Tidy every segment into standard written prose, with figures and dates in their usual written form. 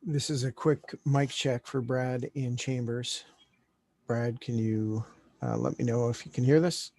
This is a quick mic check for Brad in Chambers. Brad, can you let me know if you can hear this?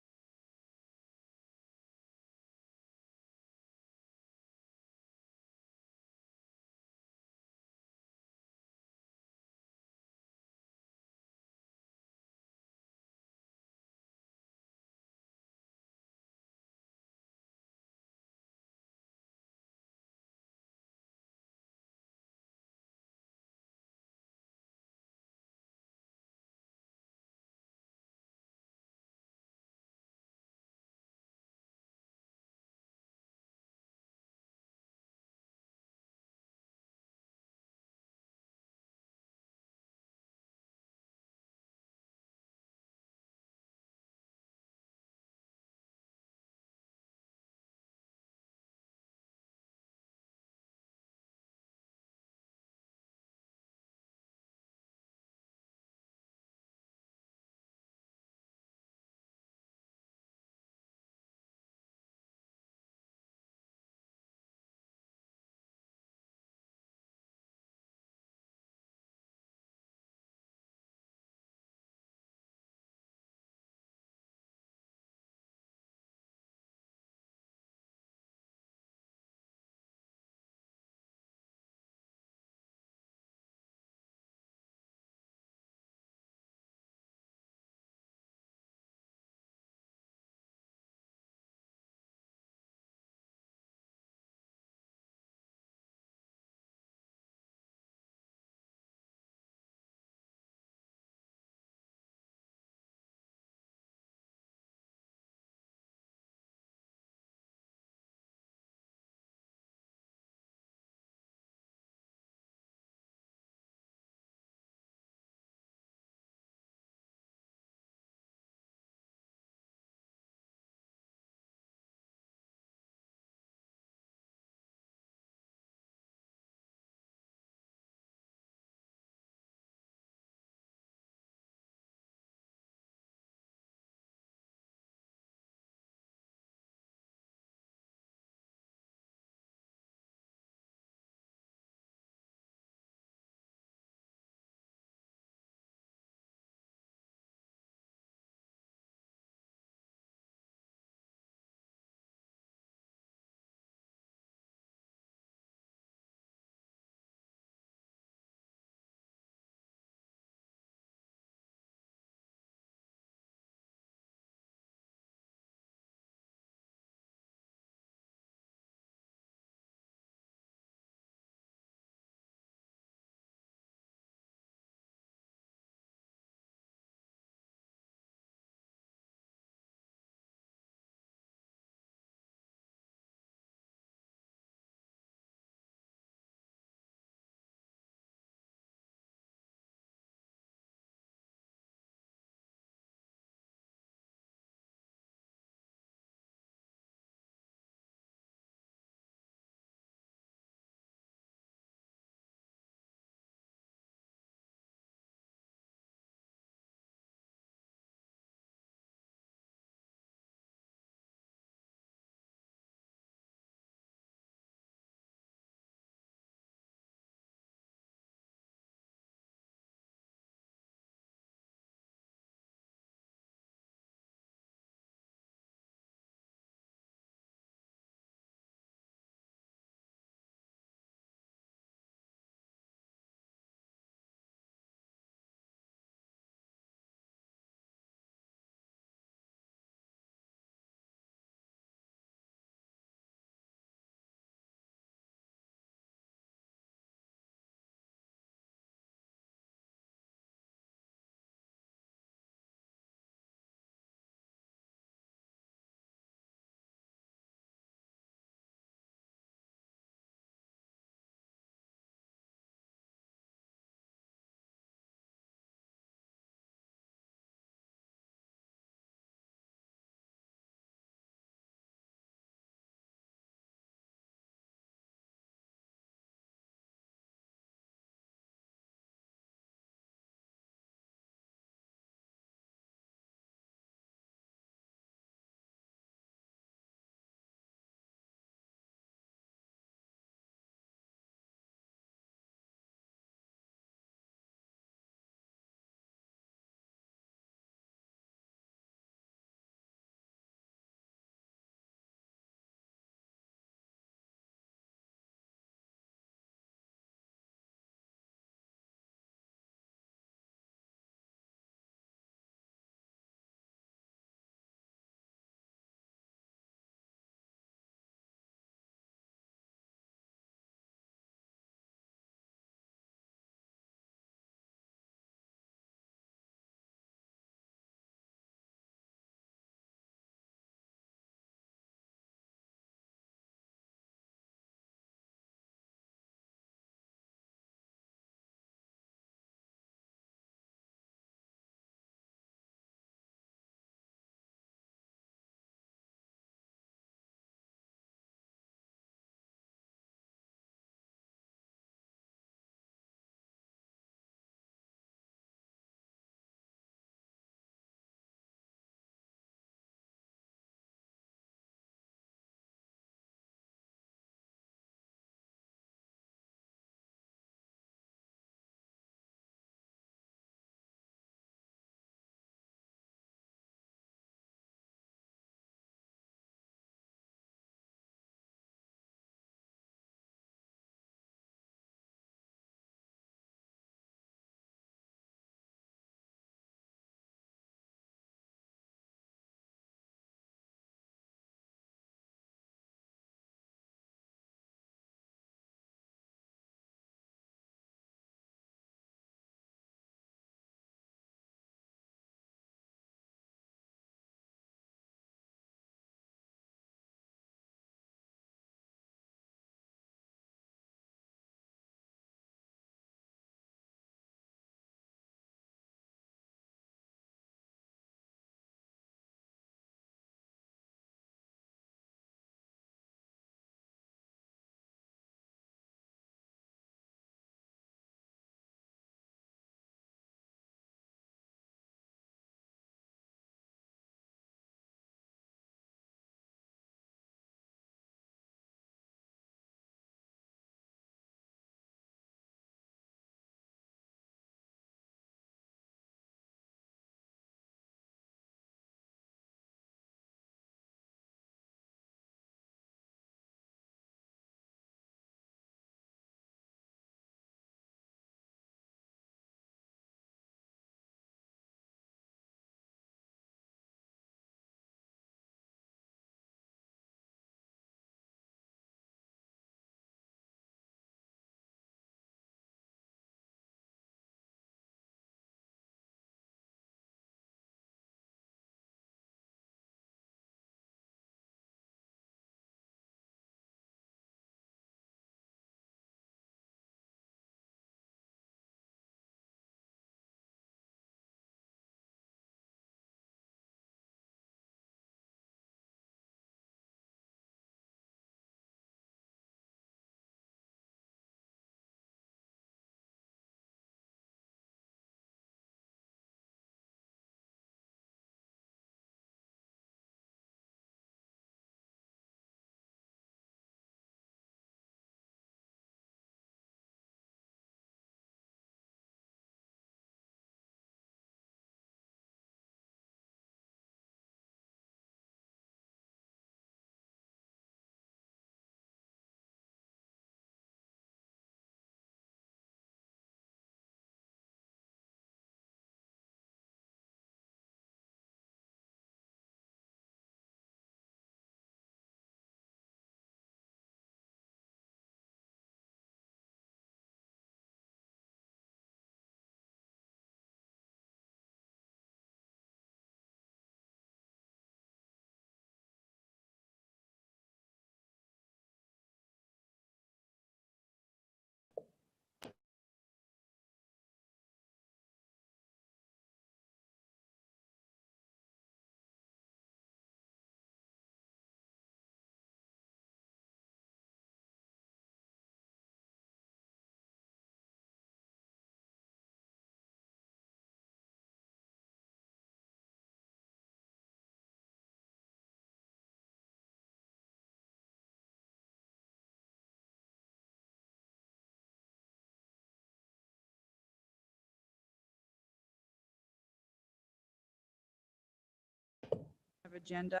agenda,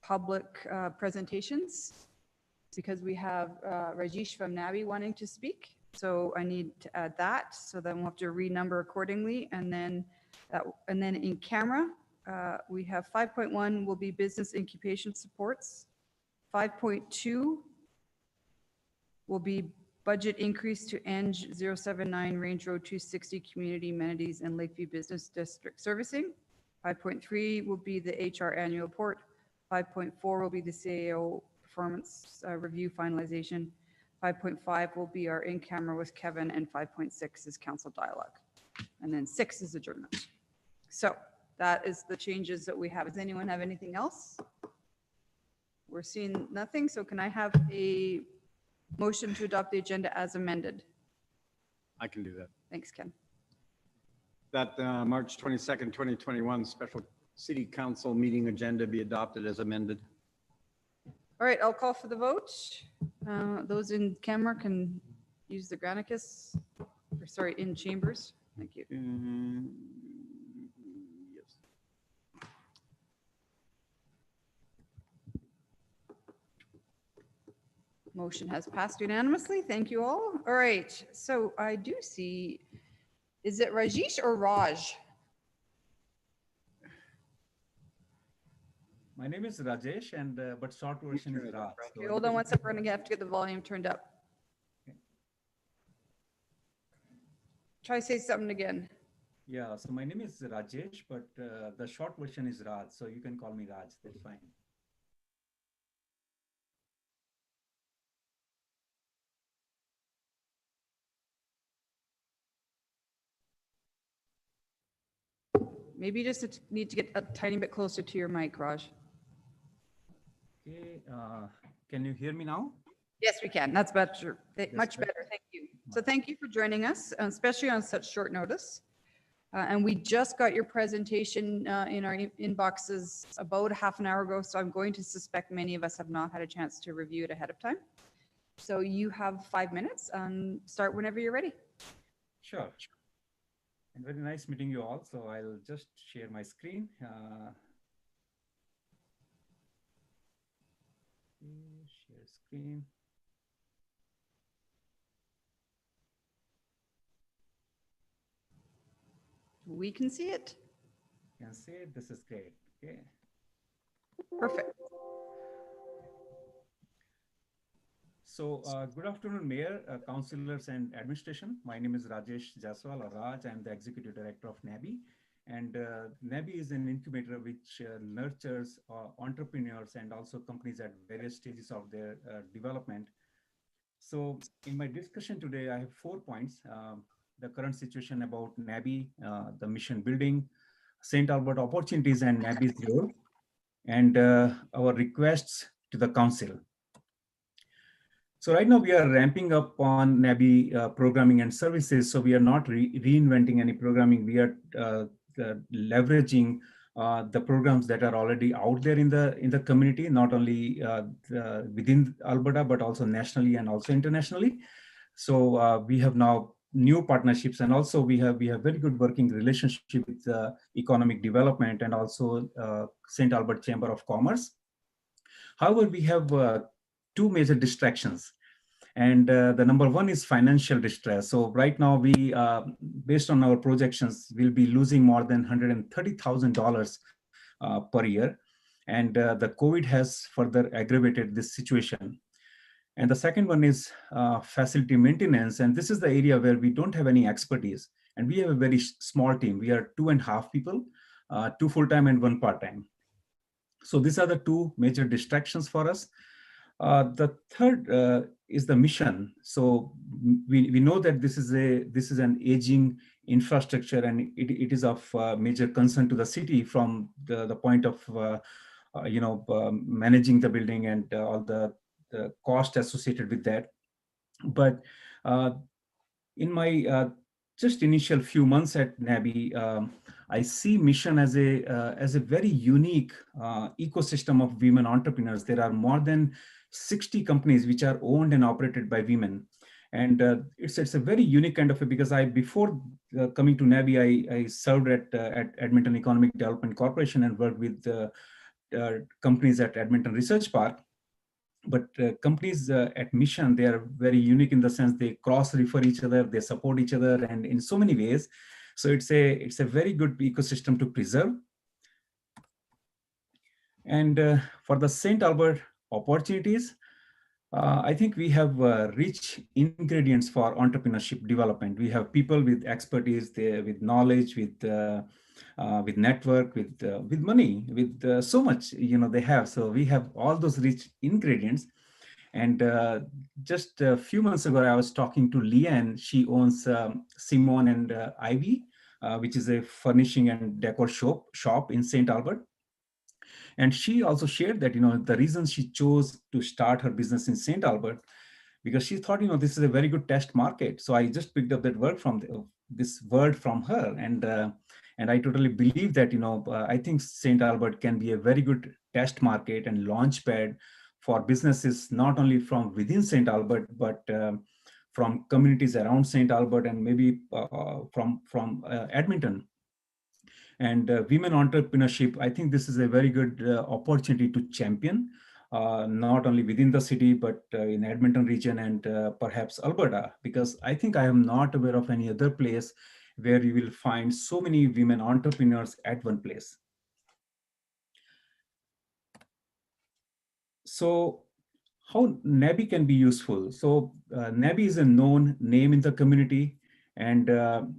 public presentations, because we have Rajesh from NABI wanting to speak. So I need to add that. So then we'll have to renumber accordingly. And then in camera, we have 5.1 will be business incubation supports. 5.2 will be budget increase to ENG 079 Range Road 260 Community Amenities and Lakeview Business District Servicing. 5.3 will be the HR annual report. 5.4 will be the CAO performance review finalization. 5.5 will be our in-camera with Kevin, and 5.6 is council dialogue. And then 6 is adjournment. So that is the changes that we have. Does anyone have anything else? We're seeing nothing. So can I have a motion to adopt the agenda as amended? I can do that. Thanks, Ken. That March 22nd, 2021 special city council meeting agenda be adopted as amended. All right, I'll call for the vote. Those in camera can use the Granicus, or sorry, in chambers. Thank you. Yes. Motion has passed unanimously. Thank you all. All right, so I do see, is it Rajesh or Raj? My name is Rajesh, and but short version is Raj. Okay, hold on one second. We're gonna have to get the volume turned up. Try to say something again. Yeah, so my name is Rajesh, but the short version is Raj, so you can call me Raj. That's fine. Maybe you just need to get a tiny bit closer to your mic, Raj. Okay, can you hear me now? Yes, we can. That's better. Much better. Thank you. So thank you for joining us, especially on such short notice. And we just got your presentation in our inboxes about half an hour ago. So I'm going to suspect many of us have not had a chance to review it ahead of time. So you have 5 minutes. Start whenever you're ready. Sure. And very nice meeting you all. So I'll just share my screen. Share screen. We can see it. You can see it. This is great. Okay. Perfect. So good afternoon, Mayor, councillors, and administration. My name is Rajesh Jaswal, or Raj. I'm the Executive Director of NABI. And NABI is an incubator which nurtures entrepreneurs and also companies at various stages of their development. So in my discussion today, I have 4 points. The current situation about NABI, the mission building, St. Albert opportunities and NABI's role, and our requests to the council. So right now we are ramping up on NABI programming and services. So we are not reinventing any programming. We are leveraging the programs that are already out there in the community, not only within Alberta, but also nationally and also internationally. So we have now new partnerships, and also we have very good working relationship with economic development and also St. Albert Chamber of Commerce. However, we have 2 major distractions. And the number 1 is financial distress. So right now we, based on our projections, will be losing more than $130,000 per year. And the COVID has further aggravated this situation. And the second one is facility maintenance. And this is the area where we don't have any expertise. And we have a very small team. We are 2.5 people, 2 full-time and 1 part-time. So these are the 2 major distractions for us. The third is the mission. So we know that this is an aging infrastructure, and it is of major concern to the city from the point of managing the building and all the cost associated with that. But in my just initial few months at NABI, I see mission as a very unique ecosystem of women entrepreneurs. There are more than 60 companies which are owned and operated by women. And it's a very unique kind of because before coming to NABI, I served at Edmonton Economic Development Corporation and worked with companies at Edmonton Research Park. But companies at Mission, they are very unique in the sense they cross-refer each other, they support each other, and in so many ways. So it's a very good ecosystem to preserve. And for the St. Albert opportunities, I think we have rich ingredients for entrepreneurship development. We have people with expertise, with knowledge, with network, with money, with so much they have. So we have all those rich ingredients. And just a few months ago, I was talking to Leanne. She owns Simone and Ivy, which is a furnishing and decor shop in St. Albert. And she also shared that, the reason she chose to start her business in St. Albert, because she thought, this is a very good test market. So I just picked up that word this word from her. And I totally believe that, I think St. Albert can be a very good test market and launch pad for businesses, not only from within St. Albert, but from communities around St. Albert and maybe from Edmonton. And women entrepreneurship, I think this is a very good opportunity to champion, not only within the city, but in Edmonton region and perhaps Alberta, because I think I am not aware of any other place where you will find so many women entrepreneurs at one place. So how NABI can be useful? So NABI is a known name in the community. And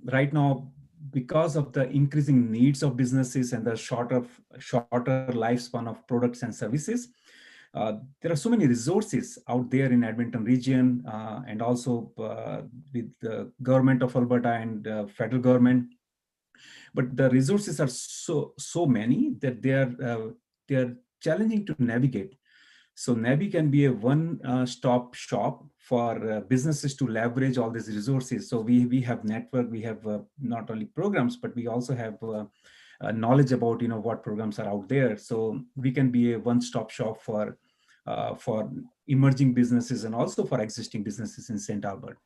right now, because of the increasing needs of businesses and the shorter lifespan of products and services, there are so many resources out there in Edmonton region and also with the government of Alberta and federal government. But the resources are so many that they are challenging to navigate. So NABI can be a one-stop shop for businesses to leverage all these resources. So we have network, we have not only programs, but we also have knowledge about what programs are out there. So we can be a one-stop shop for emerging businesses and also for existing businesses in St. Albert.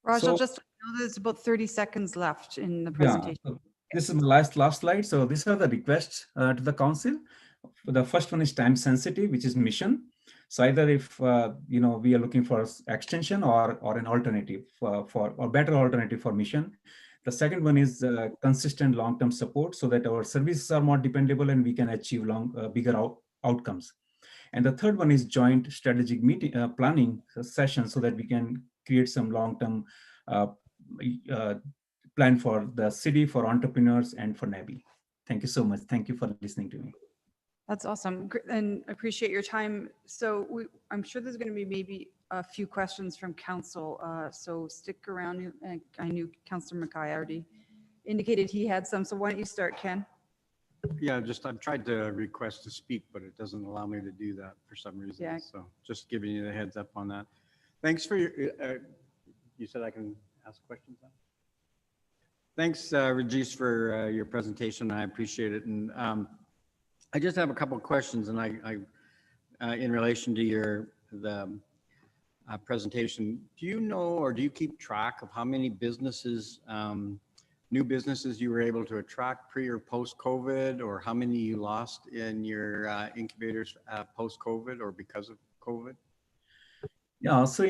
Raj, So, I'll just know there's about 30 seconds left in the presentation. Yeah, so this is my last slide. So these are the requests to the council. The first one is time sensitive, which is mission. So either if we are looking for extension or an alternative or better alternative for mission. The second one is consistent long-term support so that our services are more dependable and we can achieve bigger outcomes. And the third one is joint strategic meeting planning session so that we can create some long-term plan for the city, for entrepreneurs, and for NABI. Thank you so much. Thank you for listening to me. That's awesome. And appreciate your time. So I'm sure there's going to be maybe a few questions from council. So stick around. I knew Councillor Mackay already indicated he had some. So why don't you start, Ken? Yeah, I've tried to request to speak, but it doesn't allow me to do that for some reason. Yeah. So just giving you the heads up on that. Thanks for your, you said I can ask questions now? Thanks, Rajesh, for your presentation. I appreciate it. And I just have a couple of questions, and I in relation to the presentation. Do you know, or do you keep track of how many businesses, new businesses you were able to attract pre or post COVID, or how many you lost in your incubators post COVID or because of COVID? Yeah, so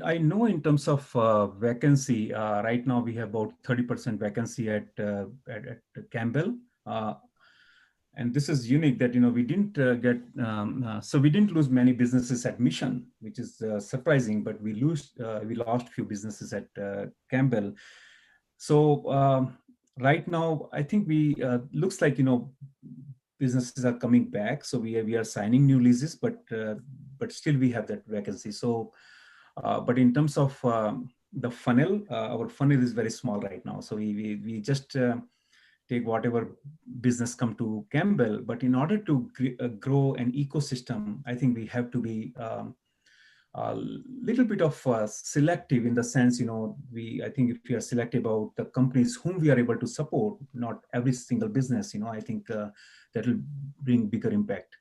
I know in terms of vacancy, right now we have about 30% vacancy at Campbell. And this is unique that, we didn't so we didn't lose many businesses at Mission, which is surprising, but we lost few businesses at Campbell. So right now, I think looks like, businesses are coming back. So we are signing new leases, but still we have that vacancy. So, but in terms of the funnel, our funnel is very small right now. So we just take whatever business come to Campbell. But in order to grow an ecosystem, I think we have to be a little bit of selective in the sense, I think if we are selective about the companies whom we are able to support, not every single business, I think that will bring bigger impact.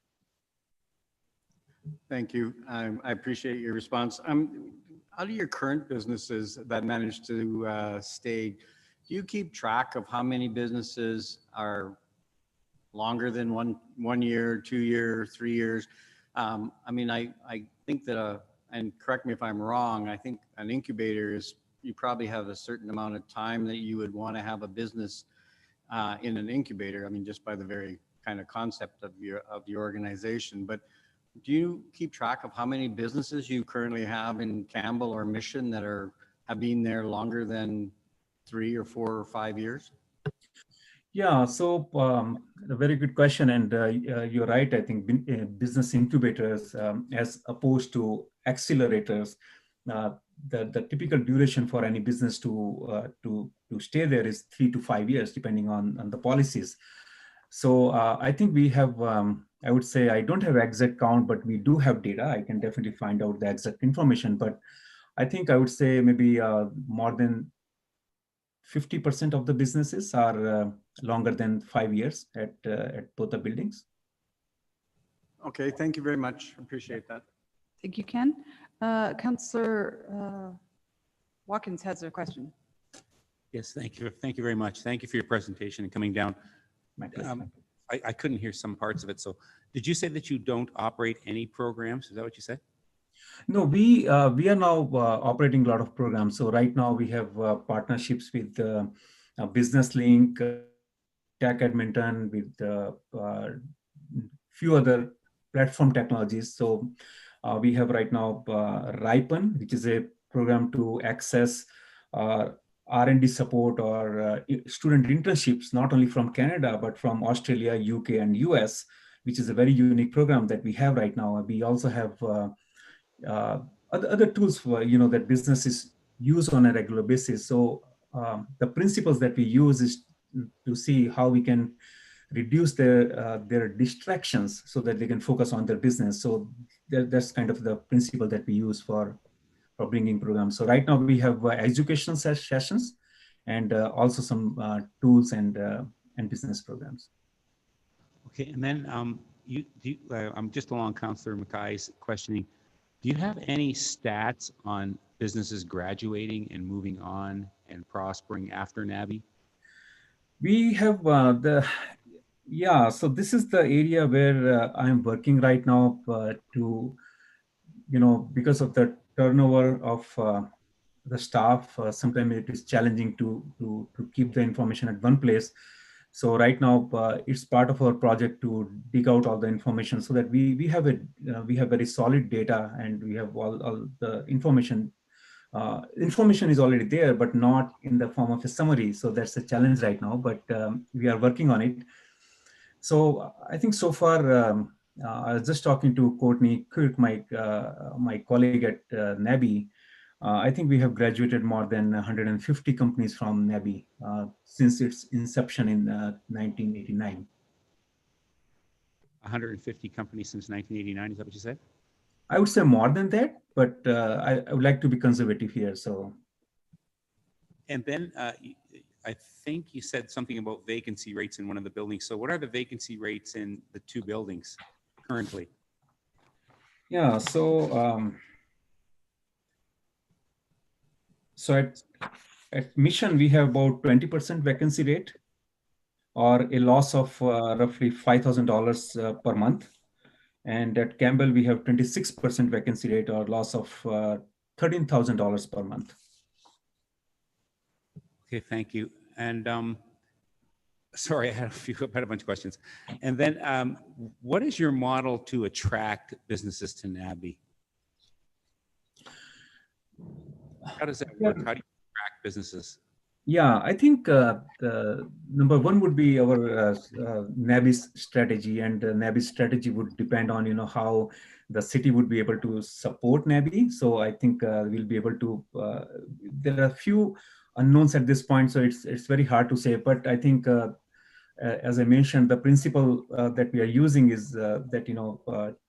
Thank you. I appreciate your response. Out of your current businesses that managed to stay, do you keep track of how many businesses are longer than one year, 2 year, 3 years. I mean, I think that, and correct me if I'm wrong, I think an incubator is, you probably have a certain amount of time that you would want to have a business in an incubator. I mean, just by the very kind of concept of your organization. But do you keep track of how many businesses you currently have in Campbell or Mission that have been there longer than 3 or 4 or 5 years? Yeah, so a very good question, and you're right. I think business incubators, as opposed to accelerators, the typical duration for any business to stay there is 3 to 5 years, depending on the policies. So I think we have. I would say I don't have exact count, but we do have data. I can definitely find out the exact information. But I think I would say maybe more than 50% of the businesses are longer than 5 years at both the buildings. Okay, thank you very much. Appreciate that. Thank you, Ken. Councillor Watkins has a question. Yes, thank you. Thank you very much. Thank you for your presentation and coming down. I couldn't hear some parts of it. So did you say that you don't operate any programs? Is that what you said? No, we are now operating a lot of programs. So right now we have partnerships with Business Link, Tech Edmonton, with few other platform technologies. So we have right now Ripen, which is a program to access R&D support or student internships, not only from Canada, but from Australia, UK, and US, which is a very unique program that we have right now. We also have other tools for, that businesses use on a regular basis. So the principles that we use is to see how we can reduce their distractions so that they can focus on their business. So that's kind of the principle that we use for bringing programs. So right now we have educational sessions and also some tools and business programs. Okay, and then I'm just along Councillor Mackay's questioning. Do you have any stats on businesses graduating and moving on and prospering after NABI? We have so this is the area where I'm working right now to, because of the turnover of the staff, sometimes it is challenging to keep the information at one place. So right now it's part of our project to dig out all the information so that we have very solid data, and we have all the information. Information is already there, but not in the form of a summary. So that's a challenge right now, but we are working on it. So I think so far, I was just talking to Courtney Kirk, my colleague at NABI. I think we have graduated more than 150 companies from NABI since its inception in 1989. 150 companies since 1989, is that what you said? I would say more than that, but I would like to be conservative here. So, and then I think you said something about vacancy rates in one of the buildings. So what are the vacancy rates in the two buildings currently? Yeah, so at Mission, we have about 20% vacancy rate, or a loss of roughly $5,000 per month. And at Campbell, we have 26% vacancy rate, or loss of $13,000 per month. Okay, thank you. And sorry, I had a bunch of questions. And then what is your model to attract businesses to NABI? How does that work? How do you attract businesses? Yeah, I think the number one would be our NABI's strategy, and NABI's strategy would depend on how the city would be able to support NABI. So I think we'll be able to. There are a few unknowns at this point, so it's very hard to say. But I think, as I mentioned, the principle that we are using is that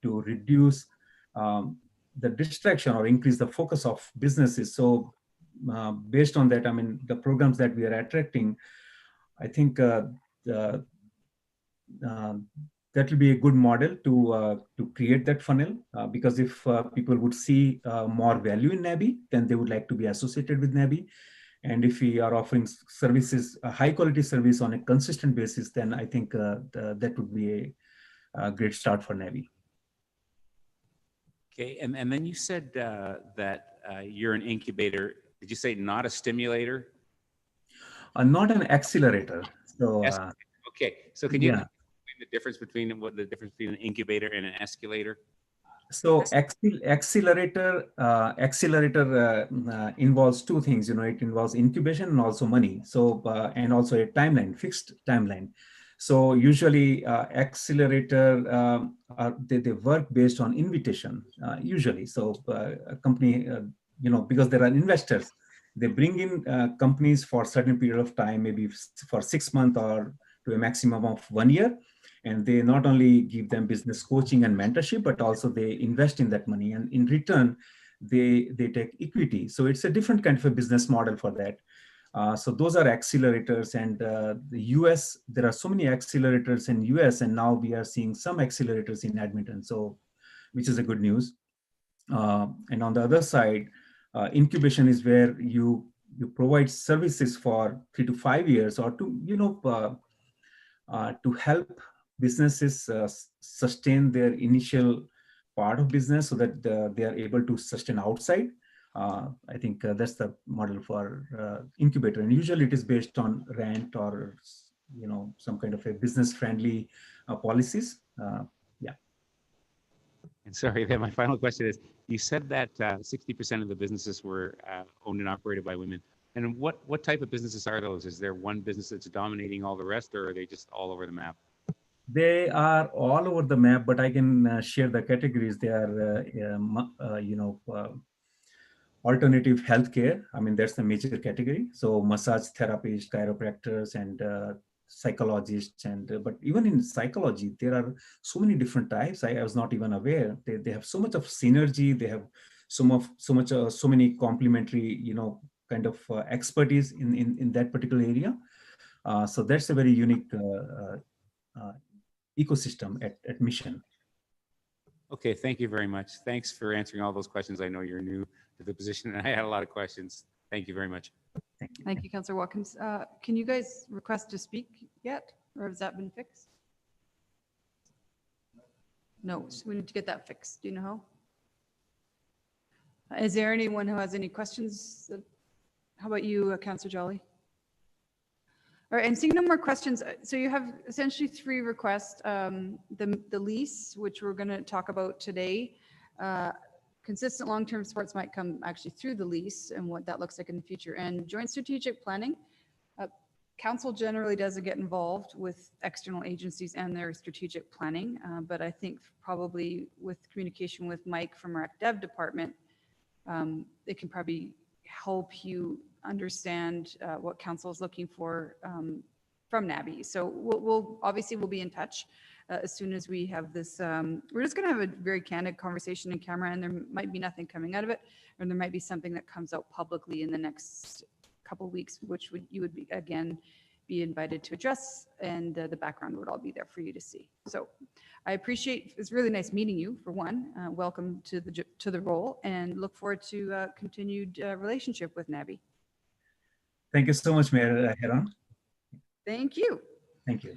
to reduce the distraction or increase the focus of businesses. So based on that, I mean, the programs that we are attracting, I think that will be a good model to create that funnel, because if people would see more value in NABI, then they would like to be associated with NABI. And if we are offering services, a high quality service on a consistent basis, then I think that would be a great start for Navy. Okay, and then you said that you're an incubator. Did you say not a stimulator? Not an accelerator. So Yes. Okay, so can you yeah. explain the difference between an incubator and an escalator? So accelerator involves two things. It involves incubation and also money. So and also a timeline, fixed timeline. So usually accelerator they work based on invitation usually. So a company because there are investors, they bring in companies for a certain period of time, maybe for 6 months or to a maximum of 1 year. And they not only give them business coaching and mentorship, but also they invest in that money. And in return, they take equity. So it's a different kind of a business model for that. So those are accelerators. And the US, there are so many accelerators in US, and now we are seeing some accelerators in Edmonton. So, which is a good news. And on the other side, incubation is where you provide services for 3 to 5 years, or to help businesses sustain their initial part of business so that they are able to sustain outside. I think that's the model for incubator, and usually it is based on rent or some kind of a business friendly policies. Yeah. And sorry, then my final question is: you said that 60% of the businesses were owned and operated by women. And what type of businesses are those? Is there one business that's dominating all the rest, or are they just all over the map? They are all over the map, but I can share the categories. They are, alternative healthcare. I mean, that's the major category. So massage therapists, chiropractors, and psychologists. And but even in psychology, there are so many different types. I was not even aware. They have so much of synergy. They have so many complementary, kind of expertise in that particular area. So that's a very unique ecosystem at Mission. Okay, thank you very much. Thanks for answering all those questions. I know you're new to the position, and I had a lot of questions. Thank you very much. Thank you. Thank you, Councillor Watkins. Can you guys request to speak yet, or has that been fixed? No, so we need to get that fixed. Do you know how? Is there anyone who has any questions? How about you, Councillor Jolly? All right, I'm seeing no more questions. So you have essentially 3 requests. The lease, which we're going to talk about today. Consistent long-term supports might come actually through the lease and what that looks like in the future. And joint strategic planning. Council generally doesn't get involved with external agencies and their strategic planning, but I think probably with communication with Mike from our Dev department, it can probably help you understand what council is looking for from NABI. So we'll obviously be in touch as soon as we have this. We're just going to have a very candid conversation in camera, and there might be nothing coming out of it, or there might be something that comes out publicly in the next couple of weeks, which you would be invited to address, and the background would all be there for you to see. So I appreciate, it's really nice meeting you for one. Welcome to the role, and look forward to continued relationship with NABI. Thank you so much, Mayor Heron. Thank you. Thank you.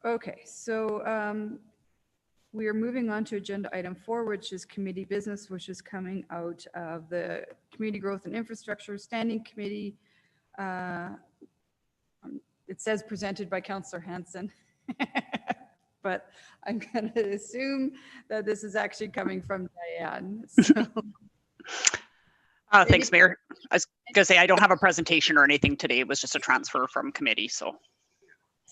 Okay, so we are moving on to agenda item 4, which is committee business, which is coming out of the Community Growth and Infrastructure Standing Committee. It says presented by Councillor Hanson, but I'm going to assume that this is actually coming from Diane. So. Thanks, Mayor. I was going to say I don't have a presentation or anything today. It was just a transfer from committee. So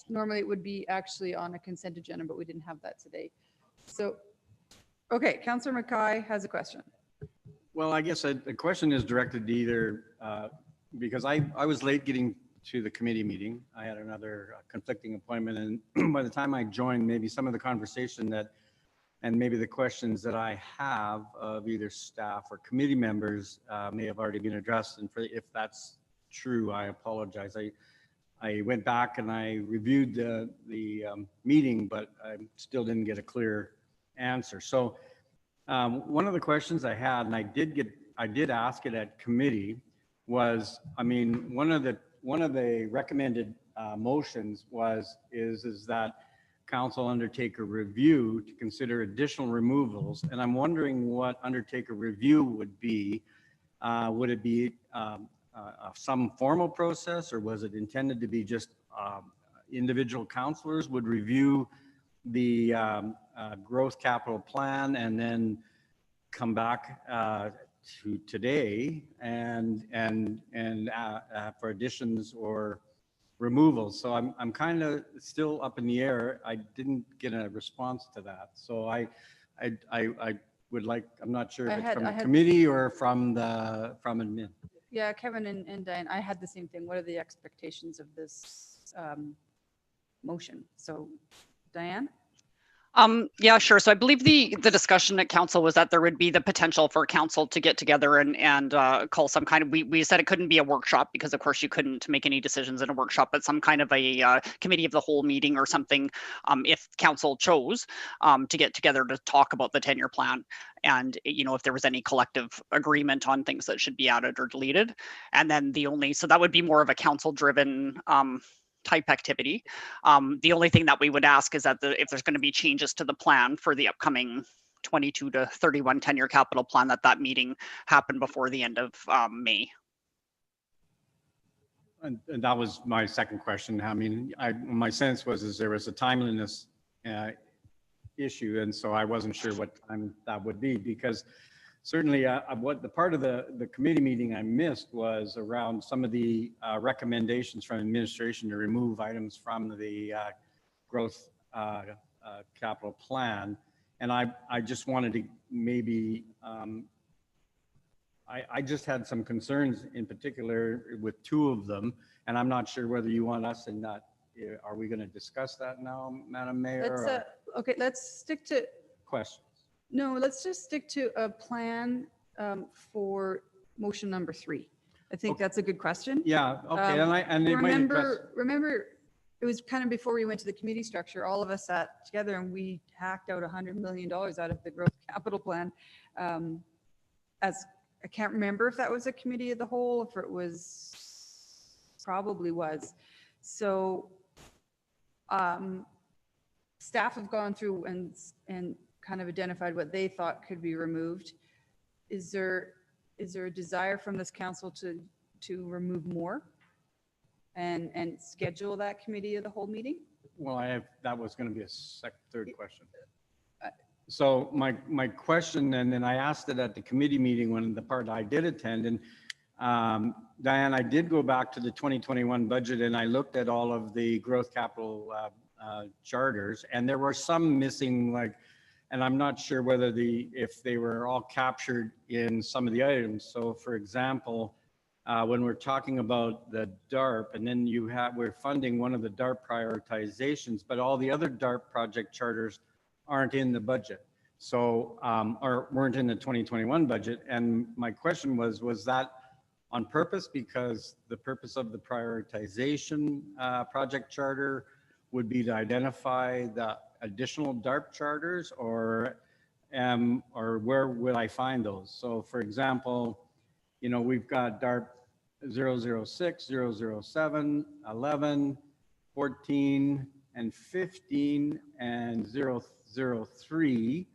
normally it would be actually on a consent agenda, but we didn't have that today. So, okay, Councillor Mackay has a question. Well, I guess the question is directed to either, because I was late getting to the committee meeting. I had another conflicting appointment, and by the time I joined, maybe some of the conversation and maybe the questions that I have of either staff or committee members may have already been addressed. And if that's true, I apologize. I went back and I reviewed the meeting, but I still didn't get a clear answer. So one of the questions I had, and I did ask it at committee, was, I mean, one of the recommended motions is that council undertake a review to consider additional removals. And I'm wondering what undertake a review would be. Would it be some formal process, or was it intended to be just individual councilors would review the growth capital plan and then come back to today and for additions or removals? So I'm kind of still up in the air. I didn't get a response to that. So I would like, I'm not sure if it's from the committee or from admin. Yeah, Kevin and Diane, I had the same thing. What are the expectations of this motion? So Diane? Yeah, sure. So I believe the discussion at council was that there would be the potential for council to get together and call some kind of, we said it couldn't be a workshop because of course you couldn't make any decisions in a workshop, but some kind of a committee of the whole meeting or something, if council chose to get together to talk about the 10-year plan. And, you know, if there was any collective agreement on things that should be added or deleted. And then so that would be more of a council driven type activity. The only thing that we would ask is that if there's going to be changes to the plan for the upcoming 22 to 31 10-year capital plan, that meeting happened before the end of May. And that was my second question. I mean, my sense was there was a timeliness issue, and so I wasn't sure what time that would be, because certainly what the part of the committee meeting I missed was around some of the recommendations from administration to remove items from the growth capital plan. And I just wanted to maybe, I just had some concerns in particular with two of them, and I'm not sure whether you want us in that. Are we going to discuss that now, Madam Mayor? Okay, let's stick to questions. No, let's just stick to a plan for motion number 3. I think that's a good question. Yeah, okay. Remember, it was kind of before we went to the committee structure, all of us sat together and we hacked out $100 million out of the growth capital plan. As I can't remember if that was a committee of the whole, if it was, probably was. So staff have gone through and kind of identified what they thought could be removed. Is there a desire from this council to remove more and schedule that committee of the whole meeting? Well, that was going to be a third question. So my question, and then I asked it at the committee meeting when the part I did attend, and Diane, I did go back to the 2021 budget and I looked at all of the growth capital charters, and there were some missing, like, and I'm not sure whether if they were all captured in some of the items. So for example, when we're talking about the DARP, and then we're funding one of the DARP prioritizations, but all the other DARP project charters aren't in the budget. So, or weren't in the 2021 budget. And my question was that on purpose, because the purpose of the prioritization project charter would be to identify the additional DARP charters, or where will I find those? So for example, you know, we've got DARP 006, 007, 11, 14, and 15, and 003,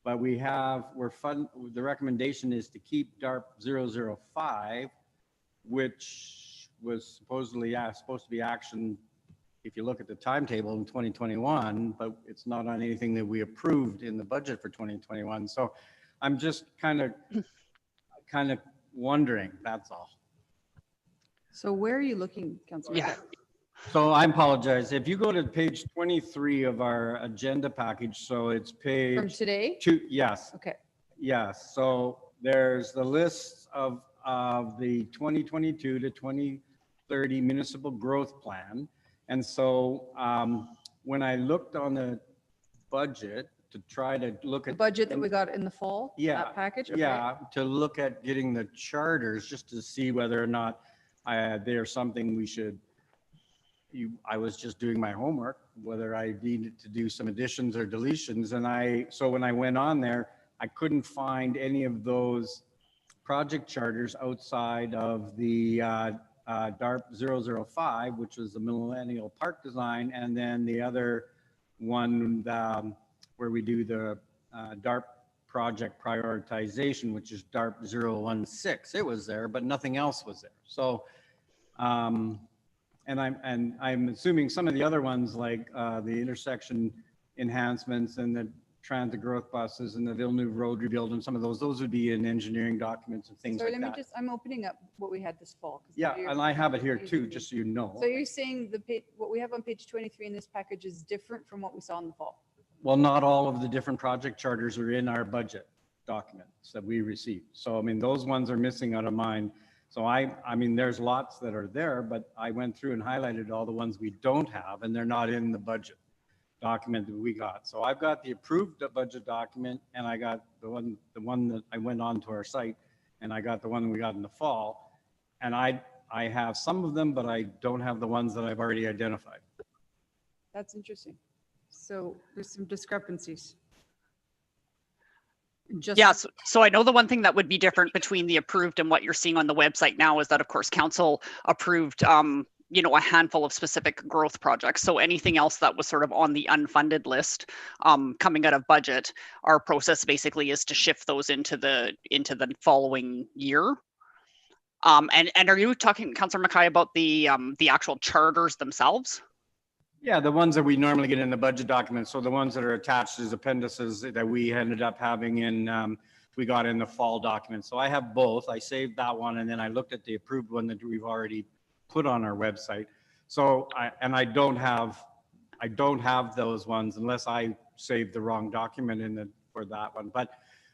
but the recommendation is to keep DARP 005, which was supposedly supposed to be action, if you look at the timetable, in 2021, but it's not on anything that we approved in the budget for 2021. So I'm just kind of wondering, that's all. So where are you looking, Councillor? Yeah. So I apologize. If you go to page 23 of our agenda package, so it's page From today? 2, yes. Okay. Yes, so there's the list of the 2022 to 2030 municipal growth plan. And so when I looked on the budget to try to look at The budget that we got in the fall? Yeah, That package? Okay. yeah, to look at getting the charters just to see whether or not they're something we should, I was just doing my homework, whether I needed to do some additions or deletions. And so when I went on there, I couldn't find any of those project charters outside of the DARP 005, which was the Millennial Park design, and then the other one where we do the DARP project prioritization, which is DARP 016. It was there, but nothing else was there. So, and I'm assuming some of the other ones like the intersection enhancements and the transit growth buses and the Villeneuve Road rebuild and some of those would be in engineering documents and things Sorry, like let me that. just, I'm opening up what we had this fall. 'cause Yeah, you're and I have it here confusing too, me. just so you know. So you're saying what we have on page 23 in this package is different from what we saw in the fall? Well, not all of the different project charters are in our budget documents that we received. So, I mean, those ones are missing out of mine. So I mean, there's lots that are there, but I went through and highlighted all the ones we don't have, and they're not in the budget document that we got. So I've got the approved budget document, and I got the one that I went on to our site, and I got the one we got in the fall. And I have some of them, but I don't have the ones that I've already identified. That's interesting. So there's some discrepancies. Just Yes. So I know the one thing that would be different between the approved and what you're seeing on the website now is that, of course, council approved, a handful of specific growth projects. So anything else that was sort of on the unfunded list coming out of budget, our process basically is to shift those into the following year. And are you talking, Councillor Mackay, about the actual charters themselves? Yeah, the ones that we normally get in the budget document. So the ones that are attached as appendices that we ended up having in, we got in the fall document. So I have both. I saved that one, and then I looked at the approved one that we've already put on our website. So I don't have those ones unless I saved the wrong document for that one. But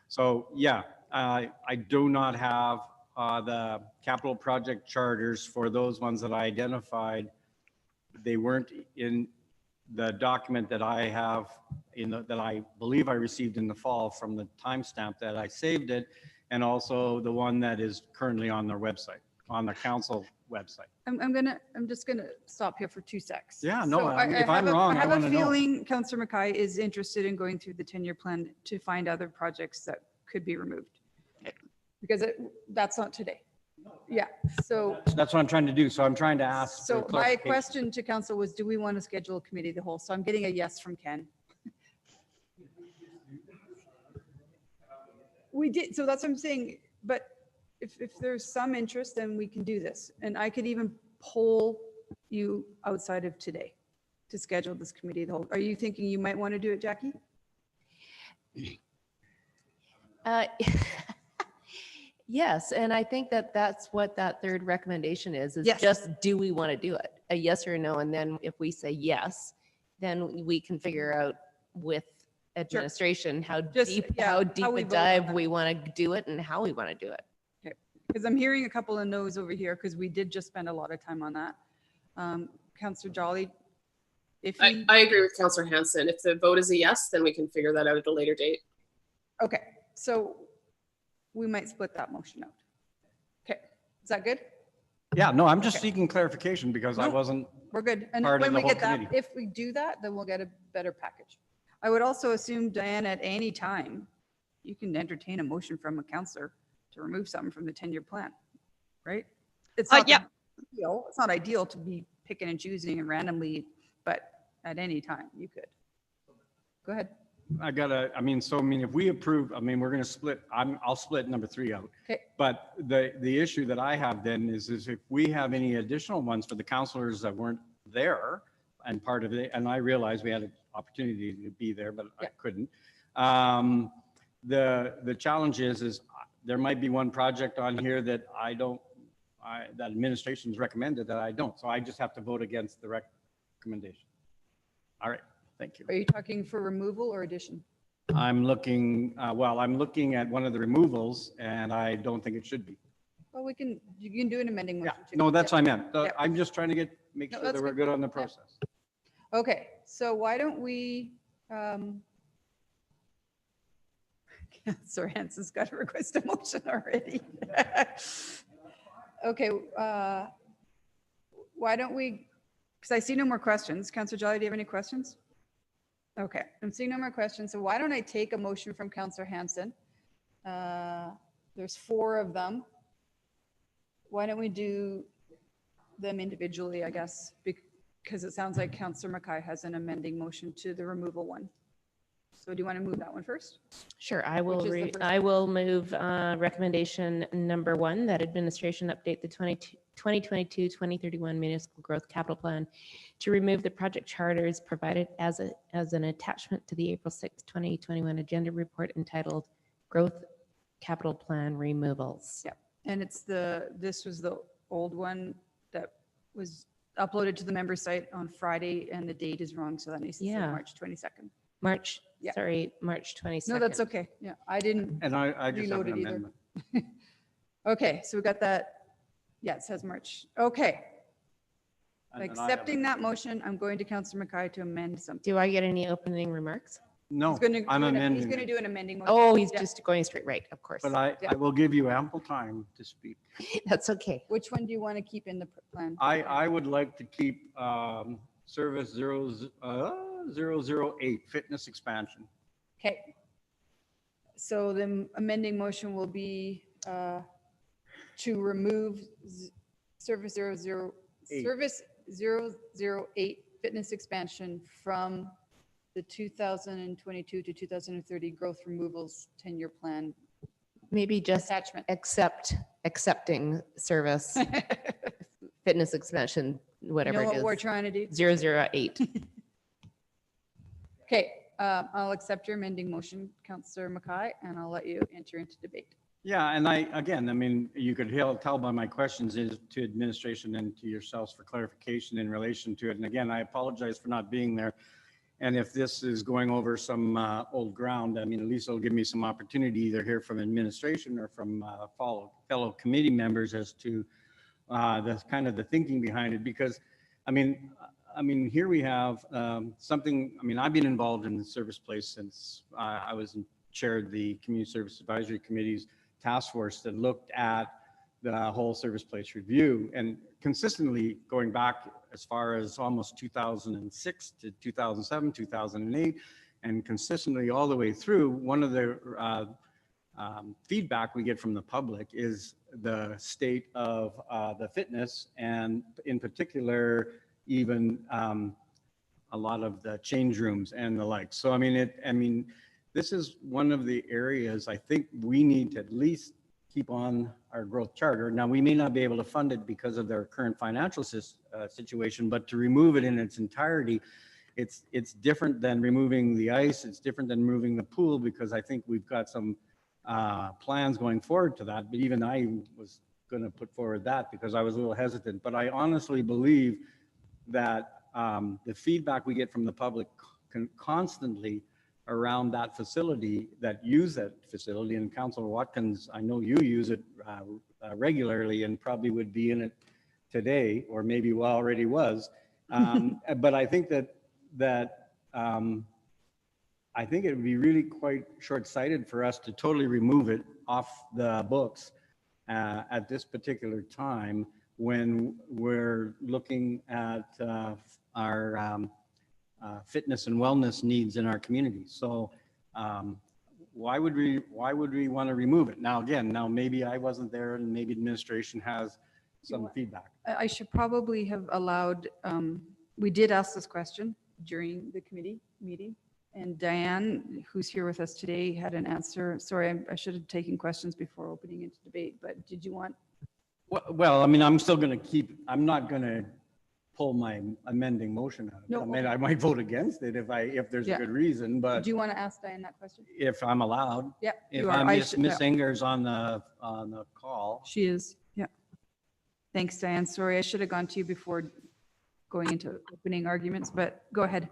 so yeah, I do not have the capital project charters for those ones that I identified. They weren't in the document that I have that I believe I received in the fall from the timestamp that I saved it, and also the one that is currently on their website, on the council website. I'm just gonna stop here for 2 seconds. Yeah, no, So if I'm wrong, I want to have a know. feeling Councillor Mackay is interested in going through the 10-year plan to find other projects that could be removed. Because that's not today. Yeah, so. That's what I'm trying to do. So I'm trying to ask. for So my clarification. question to council was, do we want to schedule a committee of the whole? So I'm getting a yes from Ken. We did, so that's what I'm saying, but if there's some interest, then we can do this. And I could even poll you outside of today to schedule this committee of the whole. Are you thinking you might want to do it, Jackie? Yes, and I think that that's what that third recommendation is Yes. just, do we want to do it? A yes or no, and then if we say yes, then we can figure out with administration how Just, deep, yeah, how how deep we a vote on dive that. we want to do it and how we want to do it. Because I'm hearing a couple of no's over here because we did just spend a lot of time on that. Councillor Jolly, if you, I agree with Councillor Hanson. If the vote is a yes, then we can figure that out at a later date. okay, so we might split that motion out. Okay, is that good? Yeah, no, I'm just Okay. seeking clarification because I No. wasn't. We're good. And Part of when the we whole get that, committee. if we do that, then we'll get a better package. I would also assume, Diane, at any time, you can entertain a motion from a counselor to remove something from the 10-year plan, right? It's not Yeah. ideal. It's not ideal to be picking and choosing and randomly, but at any time you could. Go ahead. If we approve, we're going to split, I'll split number 3 out. Okay. But the issue that I have then is if we have any additional ones for the counselors that weren't there and part of it, and I realized we had an opportunity to be there, but I Yeah. couldn't. The challenge is there might be one project on here that that administration's recommended that I don't. So I just have to vote against the recommendation. All right. Thank you. Are you talking for removal or addition? I'm looking at one of the removals and I don't think it should be. Well, you can do an amending Yeah, motion too. no, that's what I meant. Yeah. I'm just trying to make No, sure that's that we're good. good on the process. Okay, so why don't we, Sir Hanson's got to request a motion already. Okay, why don't we, because I see no more questions. Councillor Jolly, do you have any questions? Okay, I'm seeing no more questions. So why don't I take a motion from Councillor Hanson There's 4 of them. Why don't we do them individually, I guess, because it sounds like Councillor Mackay has an amending motion to the removal one. So do you want to move that one first? Sure, I will, Which is the first I will move recommendation number 1, that administration update the 2022-2031 municipal growth capital plan to remove the project charters provided as an attachment to the April 6, 2021 agenda report entitled Growth Capital Plan Removals. Yeah. And this was the old one that was uploaded to the member site on Friday, and the date is wrong, so that needs to say Yeah. March 22nd. March, Yeah. sorry, March 22nd. No, that's okay. Yeah, I didn't And I just have reload an it either. amendment. Okay, so we got that. Yeah, it says March. Okay. And I have Accepting a- that motion, I'm going to Councillor Mackay to amend something. Do I get any opening remarks? No, He's going to I'm He's amending going to it. do an amending motion. Oh, he's Yeah. just going straight, right, of course. But I Yeah. will give you ample time to speak. That's okay. Which one do you want to keep in the plan? I would like to keep service 008, fitness expansion. Okay. So the amending motion will be to remove service 008 fitness expansion from the 2022 to 2030 growth removals 10-year plan Maybe just attachment. accepting service, fitness expansion, You whatever know what we're it trying to do? is. 008. Okay, I'll accept your amending motion, Councillor Mackay, and I'll let you enter into debate. Yeah, and again, I mean, you could tell by my questions is to administration and to yourselves for clarification in relation to it. And again, I apologize for not being there. And if this is going over some old ground, I mean, at least it'll give me some opportunity either hear from administration or from fellow committee members as to the kind of the thinking behind it. Because, I mean, here we have something, I mean, I've been involved in the service place since I was chaired the Community Service Advisory Committee's task force that looked at the whole service place review, and consistently going back as far as almost 2006 to 2007, 2008, and consistently all the way through. One of the feedback we get from the public is the state of the fitness, and in particular, even a lot of the change rooms and the like. So, I mean, this is one of the areas I think we need to at least keep on our growth charter. Now, we may not be able to fund it because of their current financial situation, but to remove it in its entirety, it's different than removing the ice. It's different than removing the pool, because I think we've got some plans going forward to that. But even I was going to put forward that because I was a little hesitant. But I honestly believe that the feedback we get from the public constantly around that facility, that use that facility, and Councilor Watkins, I know you use it regularly and probably would be in it today, or maybe already was. But I think I think it would be really quite short-sighted for us to totally remove it off the books at this particular time when we're looking at our fitness and wellness needs in our community. So why would we want to remove it? Now, again, maybe I wasn't there and maybe administration has some feedback. I should probably have allowed, we did ask this question during the committee meeting, and Diane, who's here with us today, had an answer. Sorry, I should have taken questions before opening into debate, but did you want? Well, I mean, I'm still going to I'm not going to pull my amending motion out of it. No, I mean, okay. I might vote against it if there's Yeah. a good reason, but Do you want to ask Diane that question? if I'm allowed, Yeah. if you are. Miss yeah. Inger's on the call. She is, yeah. Thanks, Diane. Sorry, I should have gone to you before going into opening arguments, but go ahead.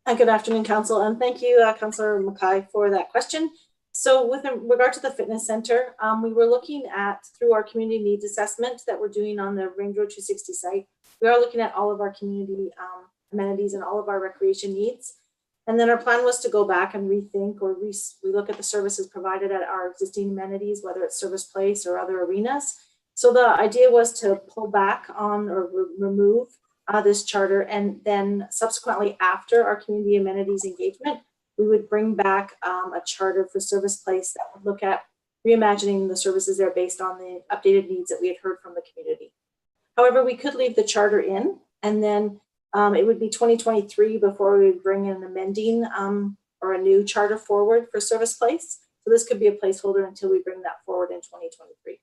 Good afternoon, Council, and thank you, Councillor Mackay, for that question. So with regard to the fitness center, we were looking at, through our community needs assessment that we're doing on the Range Road 260 site, we are looking at all of our community amenities and all of our recreation needs. And then our plan was to go back and rethink or we look at the services provided at our existing amenities, whether it's Service Place or other arenas. So the idea was to pull back on or remove this charter, and then subsequently after our community amenities engagement, we would bring back a charter for Service Place that would look at reimagining the services there based on the updated needs that we had heard from the community. However, we could leave the charter in, and then it would be 2023 before we would bring in an amending or a new charter forward for Service Place. So this could be a placeholder until we bring that forward in 2023.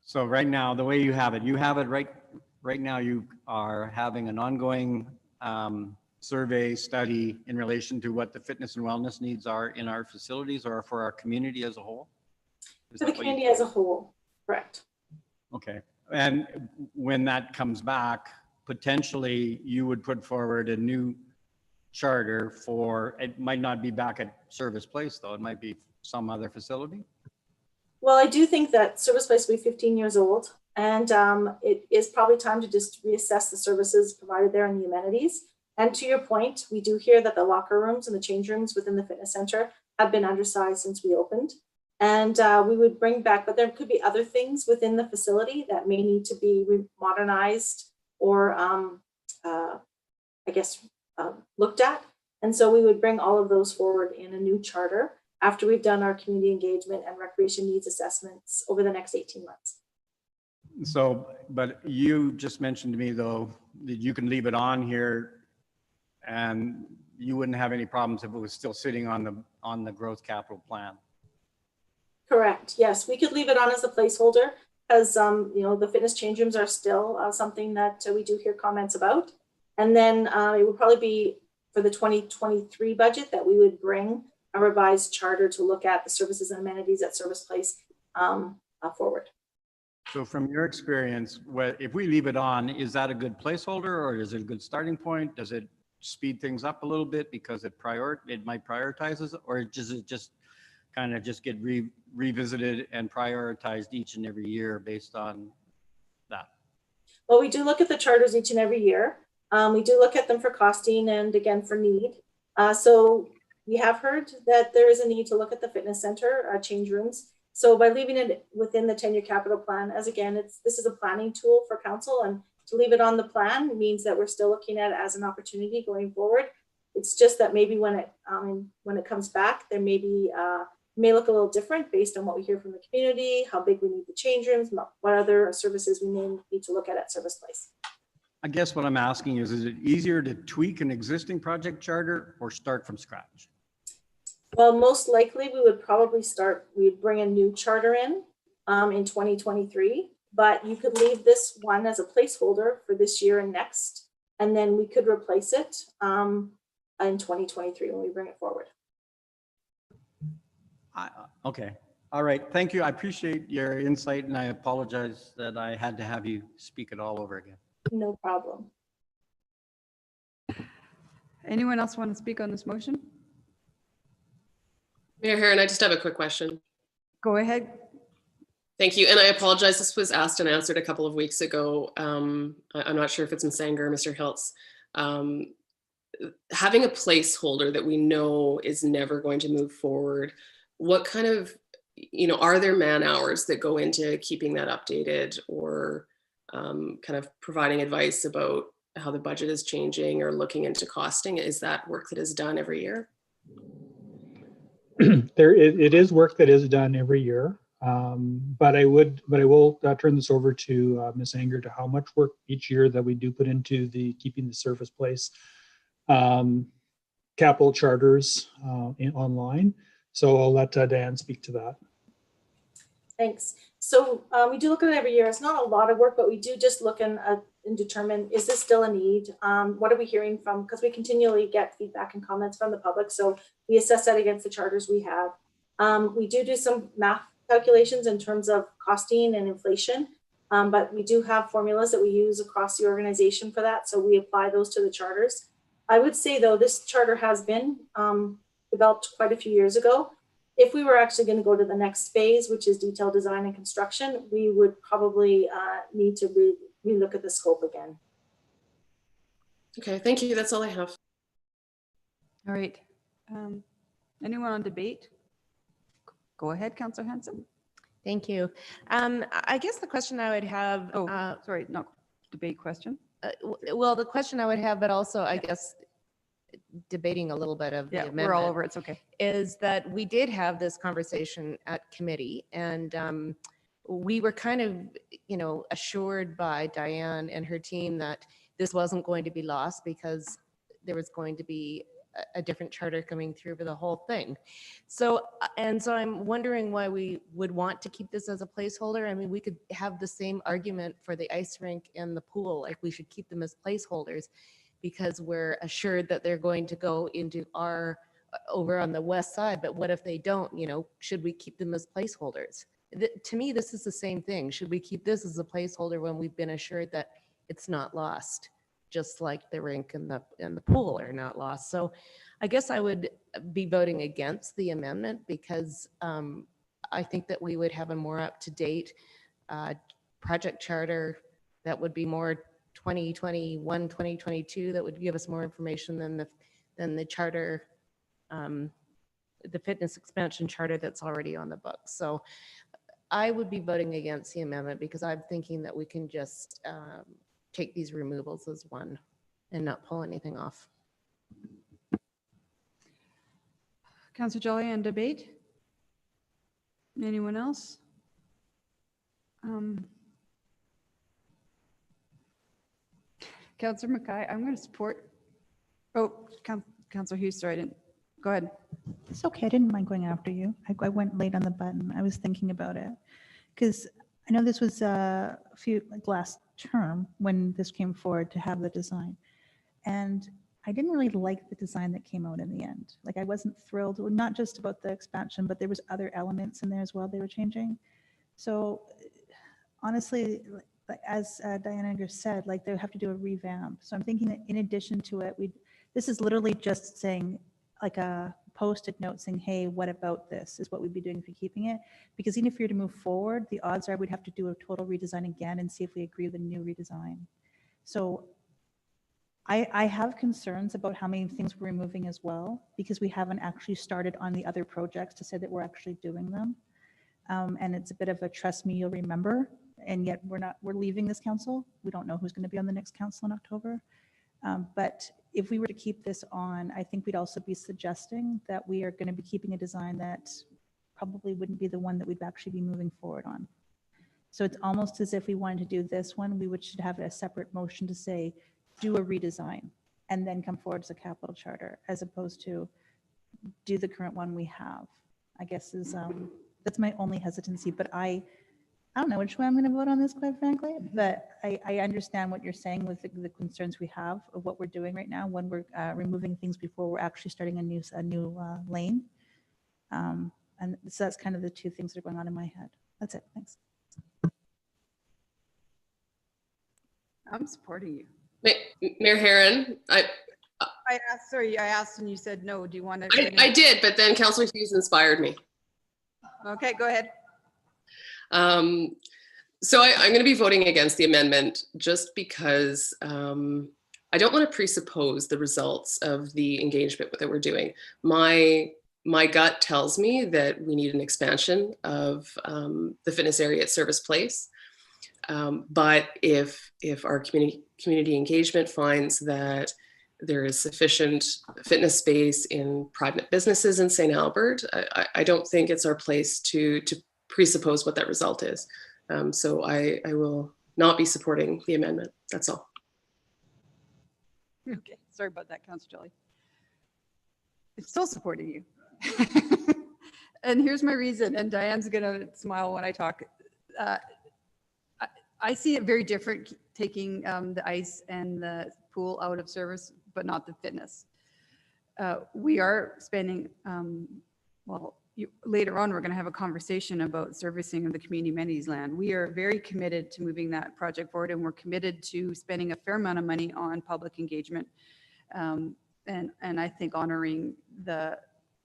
So right now, the way you have it right now, you are having an ongoing survey study in relation to what the fitness and wellness needs are in our facilities or for our community as a whole? For the community as a whole, correct. Okay. And when that comes back, potentially you would put forward a new charter for, it might not be back at Service Place though, it might be some other facility? Well, I do think that Service Place will be 15 years old, and it is probably time to just reassess the services provided there and the amenities. And to your point, we do hear that the locker rooms and the change rooms within the fitness center have been undersized since we opened. And we would bring back, but there could be other things within the facility that may need to be modernized or looked at. And so we would bring all of those forward in a new charter after we've done our community engagement and recreation needs assessments over the next 18 months. So, but you just mentioned to me though, that you can leave it on here and you wouldn't have any problems if it was still sitting on the growth capital plan. Correct. Yes, we could leave it on as a placeholder as the fitness change rooms are still something that we do hear comments about. And then it would probably be for the 2023 budget that we would bring a revised charter to look at the services and amenities at Service Place forward. So from your experience, if we leave it on, is that a good placeholder or is it a good starting point? Does it speed things up a little bit because it might prioritize, or does it just kind of just get revisited and prioritized each and every year based on that? Well, we do look at the charters each and every year. We do look at them for costing and again for need. So we have heard that there is a need to look at the fitness center change rooms. So by leaving it within the 10-year capital plan, as again, this is a planning tool for council, and to leave it on the plan means that we're still looking at it as an opportunity going forward. It's just that maybe when it comes back, there may look a little different based on what we hear from the community, how big we need the change rooms, what other services we may need to look at Service Place. I guess what I'm asking is it easier to tweak an existing project charter or start from scratch? Well, most likely we would probably we'd bring a new charter in 2023, but you could leave this one as a placeholder for this year and next, and then we could replace it in 2023 when we bring it forward. Okay. All right. Thank you. I appreciate your insight, and I apologize that I had to have you speak it all over again. No problem. Anyone else want to speak on this motion? Mayor Herron, I just have a quick question. Go ahead. Thank you. And I apologize. This was asked and answered a couple of weeks ago. I'm not sure if it's Sanger or Mr. Hiltz. Having a placeholder that we know is never going to move forward, what kind of, are there man hours that go into keeping that updated or kind of providing advice about how the budget is changing or looking into costing? Is that work that is done every year? It is work that is done every year, but I will turn this over to Ms. Anger to how much work each year that we do put into the keeping the Service Place capital charters online. So I'll let Dan speak to that. Thanks. So we do look at it every year. It's not a lot of work, but we do just look and determine, is this still a need? What are we hearing from? Because we continually get feedback and comments from the public. So we assess that against the charters we have. We do some math calculations in terms of costing and inflation, but we do have formulas that we use across the organization for that. So we apply those to the charters. I would say though, this charter has been developed quite a few years ago. If we were actually going to go to the next phase, which is detailed design and construction, we would probably need to relook at the scope again. Okay, thank you. That's all I have. All right. Anyone on debate? Go ahead, Councillor Hanson. Thank you. I guess the question I would have. Sorry, not debate question. Well, the question I would have, but also I guess debating a little bit of the Yeah, amendment. we're all over. It's okay. Is that we did have this conversation at committee, and we were kind of, assured by Diane and her team that this wasn't going to be lost because there was going to be a different charter coming through for the whole thing. So I'm wondering why we would want to keep this as a placeholder. I mean, we could have the same argument for the ice rink and the pool, like we should keep them as placeholders because we're assured that they're going to go into our over on the west side. But what if they don't? Should we keep them as placeholders? To me, this is the same thing. Should we keep this as a placeholder when we've been assured that it's not lost, just like the rink and the pool are not lost? So I guess I would be voting against the amendment because I think that we would have a more up-to-date project charter that would be more 2021, 2022, that would give us more information than the charter, the fitness expansion charter that's already on the books. So I would be voting against the amendment because I'm thinking that we can just take these removals as one and not pull anything off. Councillor Jolly, on debate? Anyone else? Councillor Mackay, I'm going to support. Oh, Councillor Hughes, sorry, I didn't. Go ahead. It's okay. I didn't mind going after you. I went late on the button. I was thinking about it because I know this was like last term when this came forward to have the design, and I didn't really like the design that came out in the end. Like I wasn't thrilled, not just about the expansion, but there was other elements in there as well they were changing. So honestly, like as Diana said, like they have to do a revamp. So I'm thinking that in addition to it, this is literally just saying like a post-it note saying, hey, what about this is what we'd be doing if you're keeping it. Because even if you're to move forward, the odds are we'd have to do a total redesign again and see if we agree with the new redesign. So I have concerns about how many things we're removing as well, because we haven't actually started on the other projects to say that we're actually doing them. And it's a bit of a trust me, you'll remember. And yet we're leaving this council. We don't know who's going to be on the next council in October. But if we were to keep this on, I think we'd also be suggesting that we are going to be keeping a design that probably wouldn't be the one that we'd actually be moving forward on. So it's almost as if we wanted to do this one, we should have a separate motion to say, do a redesign and then come forward as a capital charter, as opposed to do the current one we have, I guess is, that's my only hesitancy. But I don't know which way I'm going to vote on this, quite frankly, but I understand what you're saying with the concerns we have of what we're doing right now when we're removing things before we're actually starting a new lane. And so that's kind of the two things that are going on in my head. That's it. Thanks. I'm supporting you. Mayor Herron, I asked and you said no. Do you want to? I did, but then Councillor Hughes inspired me. Okay, go ahead. So I'm going to be voting against the amendment just because I don't want to presuppose the results of the engagement that we're doing. My gut tells me that we need an expansion of the fitness area at Service Place. But if our community engagement finds that there is sufficient fitness space in private businesses in St. Albert, I don't think it's our place to presuppose what that result is. So I will not be supporting the amendment. That's all. Okay, sorry about that, Councillor Jolly. I'm still supporting you. And here's my reason, and Diane's gonna smile when I talk. I see it very different taking the ice and the pool out of service, but not the fitness. We are spending, later on, we're going to have a conversation about servicing of the community amenities land. We are very committed to moving that project forward, and we're committed to spending a fair amount of money on public engagement. And I think honoring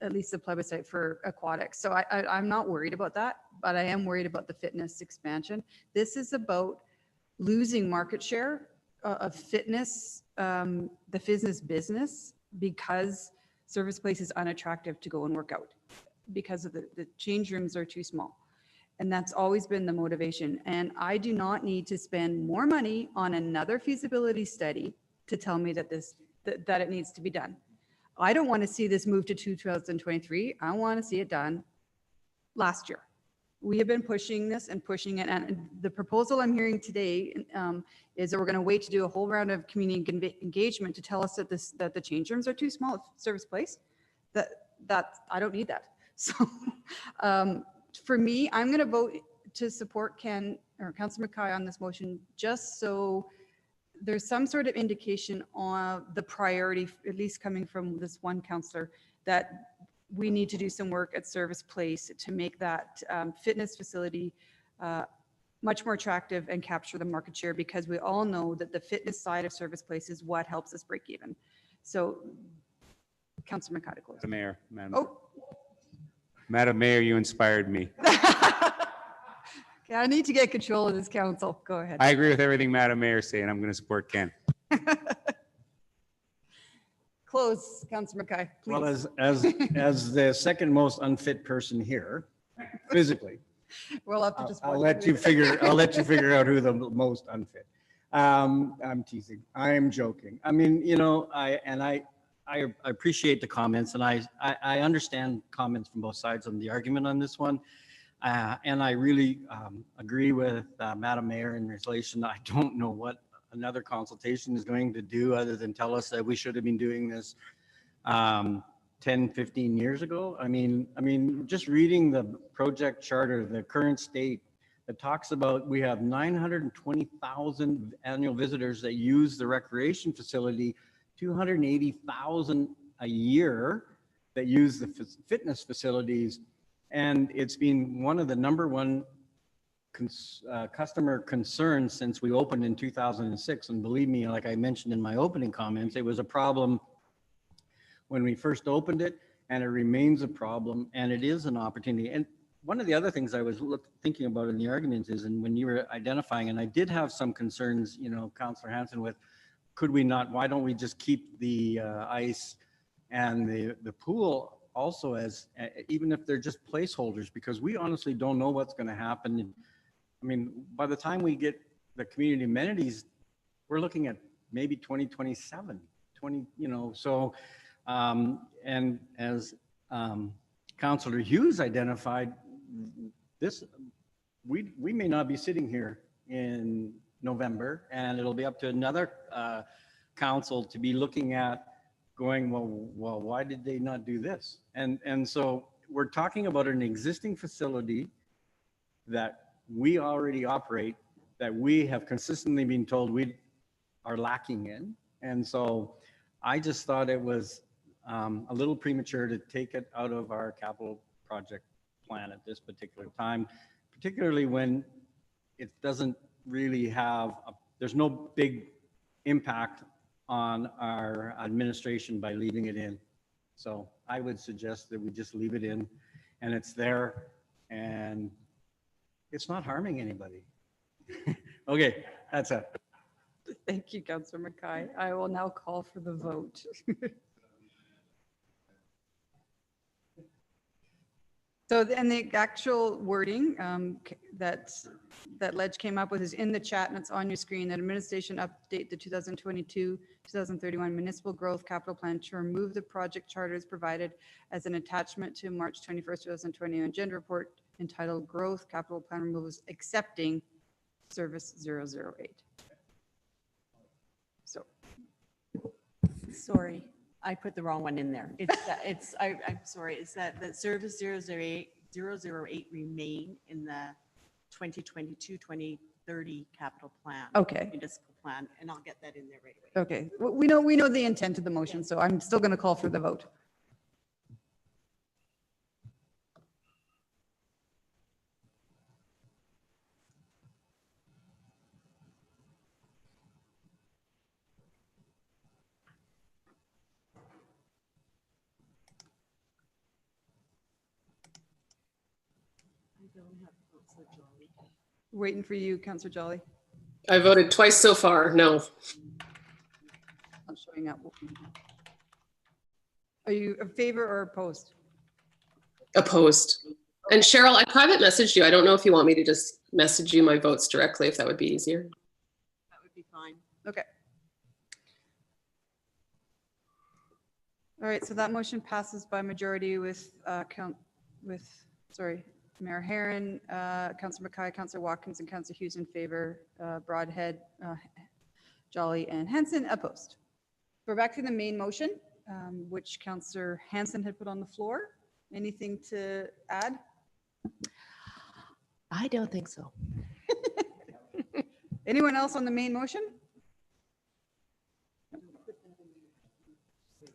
at least the plebiscite for aquatics. So I'm not worried about that, but I am worried about the fitness expansion. This is about losing market share of fitness, the fitness business, because Service Place is unattractive to go and work out because of the change rooms are too small. And that's always been the motivation. And I do not need to spend more money on another feasibility study to tell me that it needs to be done. I don't want to see this move to 2023. I want to see it done last year. We have been pushing this and pushing it. And the proposal I'm hearing today is that we're going to wait to do a whole round of community engagement to tell us that the change rooms are too small at Service Place. That I don't need that. So for me, I'm going to vote to support Ken or Councillor Mackay on this motion, just so there's some sort of indication on the priority, at least coming from this one councillor, that we need to do some work at Service Place to make that fitness facility much more attractive and capture the market share, because we all know that the fitness side of Service Place is what helps us break even. So, Councillor Mackay, close. The mayor, Madam. Oh. Madam Mayor, you inspired me. Okay, I need to get control of this council. Go ahead. I agree with everything Madam Mayor is saying. I'm going to support Ken. Close, Councillor Mackay, please. Well, as the second most unfit person here, physically, We'll have to just. I'll let you figure out who the most unfit. I'm teasing. I'm joking. I mean, you know, I appreciate the comments, and I understand comments from both sides on the argument on this one. And I really agree with Madam Mayor in relation. I don't know what another consultation is going to do other than tell us that we should have been doing this 10, 15 years ago. I mean, just reading the project charter, the current state, that talks about we have 920,000 annual visitors that use the recreation facility, 280,000 a year that use the fitness facilities. And it's been one of the #1 customer concerns since we opened in 2006. And believe me, like I mentioned in my opening comments, it was a problem when we first opened it, and it remains a problem, and it is an opportunity. And one of the other things I was thinking about in the arguments is, and when you were identifying, and I did have some concerns, you know, Councillor Hanson, with could we not, why don't we just keep the ice and the pool also as, even if they're just placeholders, because we honestly don't know what's going to happen. I mean, by the time we get the community amenities, we're looking at maybe 2027, you know, so, and as Councillor Hughes identified, this, we may not be sitting here in November, and it'll be up to another council to be looking at going, well, why did they not do this? And so we're talking about an existing facility that we already operate, that we have consistently been told we are lacking in. And so I just thought it was a little premature to take it out of our capital project plan at this particular time, particularly when it doesn't really have, there's no big impact on our administration by leaving it in. So I would suggest that we just leave it in, and it's there, and it's not harming anybody. Okay, that's it. Thank you, Councillor Mackay. I will now call for the vote. So, and the actual wording that Ledge came up with is in the chat, and it's on your screen. That administration update the 2022-2031 municipal growth capital plan to remove the project charters provided as an attachment to March 21st, 2021 agenda report entitled Growth Capital Plan Removals Accepting Service 008. So, sorry, I put the wrong one in there. I'm sorry, it's that Service 008 remain in the 2022-2030 capital plan. Okay. Municipal plan, and I'll get that in there right away. okay, we know the intent of the motion, so I'm still going to call for the vote. Waiting for you, Councillor Jolly. I voted twice so far, no. Not showing up. Are you in favor or opposed? Opposed. And Cheryl, I private messaged you. I don't know if you want me to just message you my votes directly, if that would be easier. That would be fine. Okay. All right, so that motion passes by majority with Mayor Herron, Councillor Mackay, Councillor Watkins, and Councillor Hughes in favor, Broadhead, Jolly, and Hanson opposed. We're back to the main motion, which Councillor Hanson had put on the floor. Anything to add? I don't think so. Anyone else on the main motion?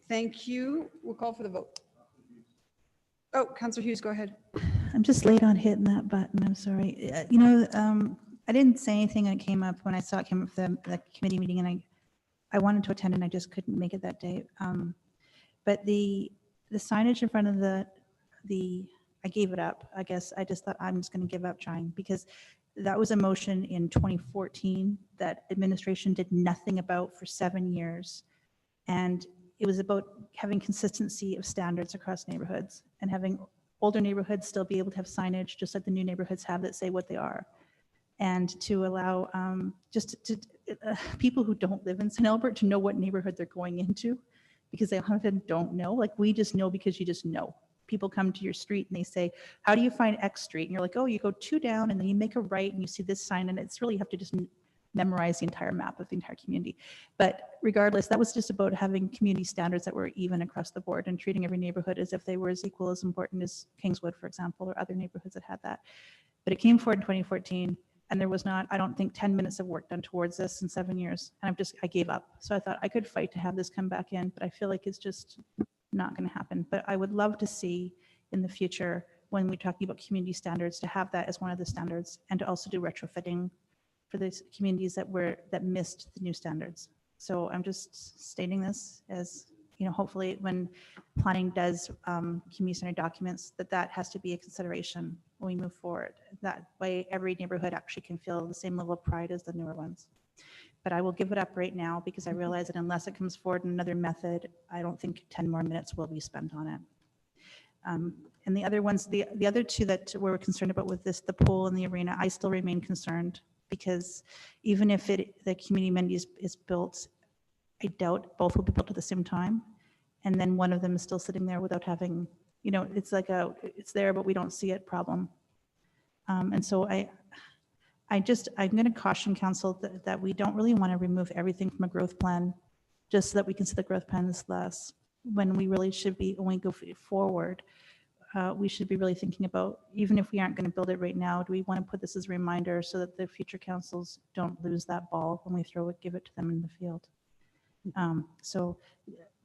Thank you. We'll call for the vote. Oh, Councillor Hughes, go ahead. I'm just late on hitting that button. I'm sorry. I didn't say anything when it came up, when I saw it came up the committee meeting, and I wanted to attend and I just couldn't make it that day. But the signage in front of I gave it up. I guess I just thought I'm just going to give up trying, because that was a motion in 2014 that administration did nothing about for 7 years. And it was about having consistency of standards across neighborhoods and having older neighborhoods still be able to have signage just like the new neighborhoods have that say what they are. And to allow people who don't live in St. Albert to know what neighborhood they're going into, because they often don't know. Like, we just know because you just know. People come to your street and they say, how do you find X street? And you're like, oh, you go 2 down and then you make a right and you see this sign, and it's really, you have to just memorize the entire map of the entire community. But regardless, that was just about having community standards that were even across the board and treating every neighborhood as if they were as equal, as important as Kingswood, for example, or other neighborhoods that had that. But it came forward in 2014, and there was not, I don't think, 10 minutes of work done towards this in 7 years. And I gave up. So I thought I could fight to have this come back in, but I feel like it's just not going to happen. But I would love to see in the future, when we're talking about community standards, to have that as one of the standards, and to also do retrofitting for these communities that missed the new standards. So I'm just stating this as, hopefully when planning does community center documents, that has to be a consideration when we move forward. That way every neighborhood actually can feel the same level of pride as the newer ones. But I will give it up right now, because I realize that unless it comes forward in another method, I don't think 10 more minutes will be spent on it. And the other ones, the other two that we're concerned about with this, the pool and the arena, I still remain concerned, because even if the community amenity is built, I doubt both will be built at the same time. And then one of them is still sitting there without having, it's like it's there, but we don't see it problem. And so I'm going to caution council that we don't really want to remove everything from a growth plan just so that we can see the growth plans less, when we really should be, when we go forward, we should be really thinking about, even if we aren't going to build it right now, do we want to put this as a reminder so that the future councils don't lose that ball when we give it to them in the field. So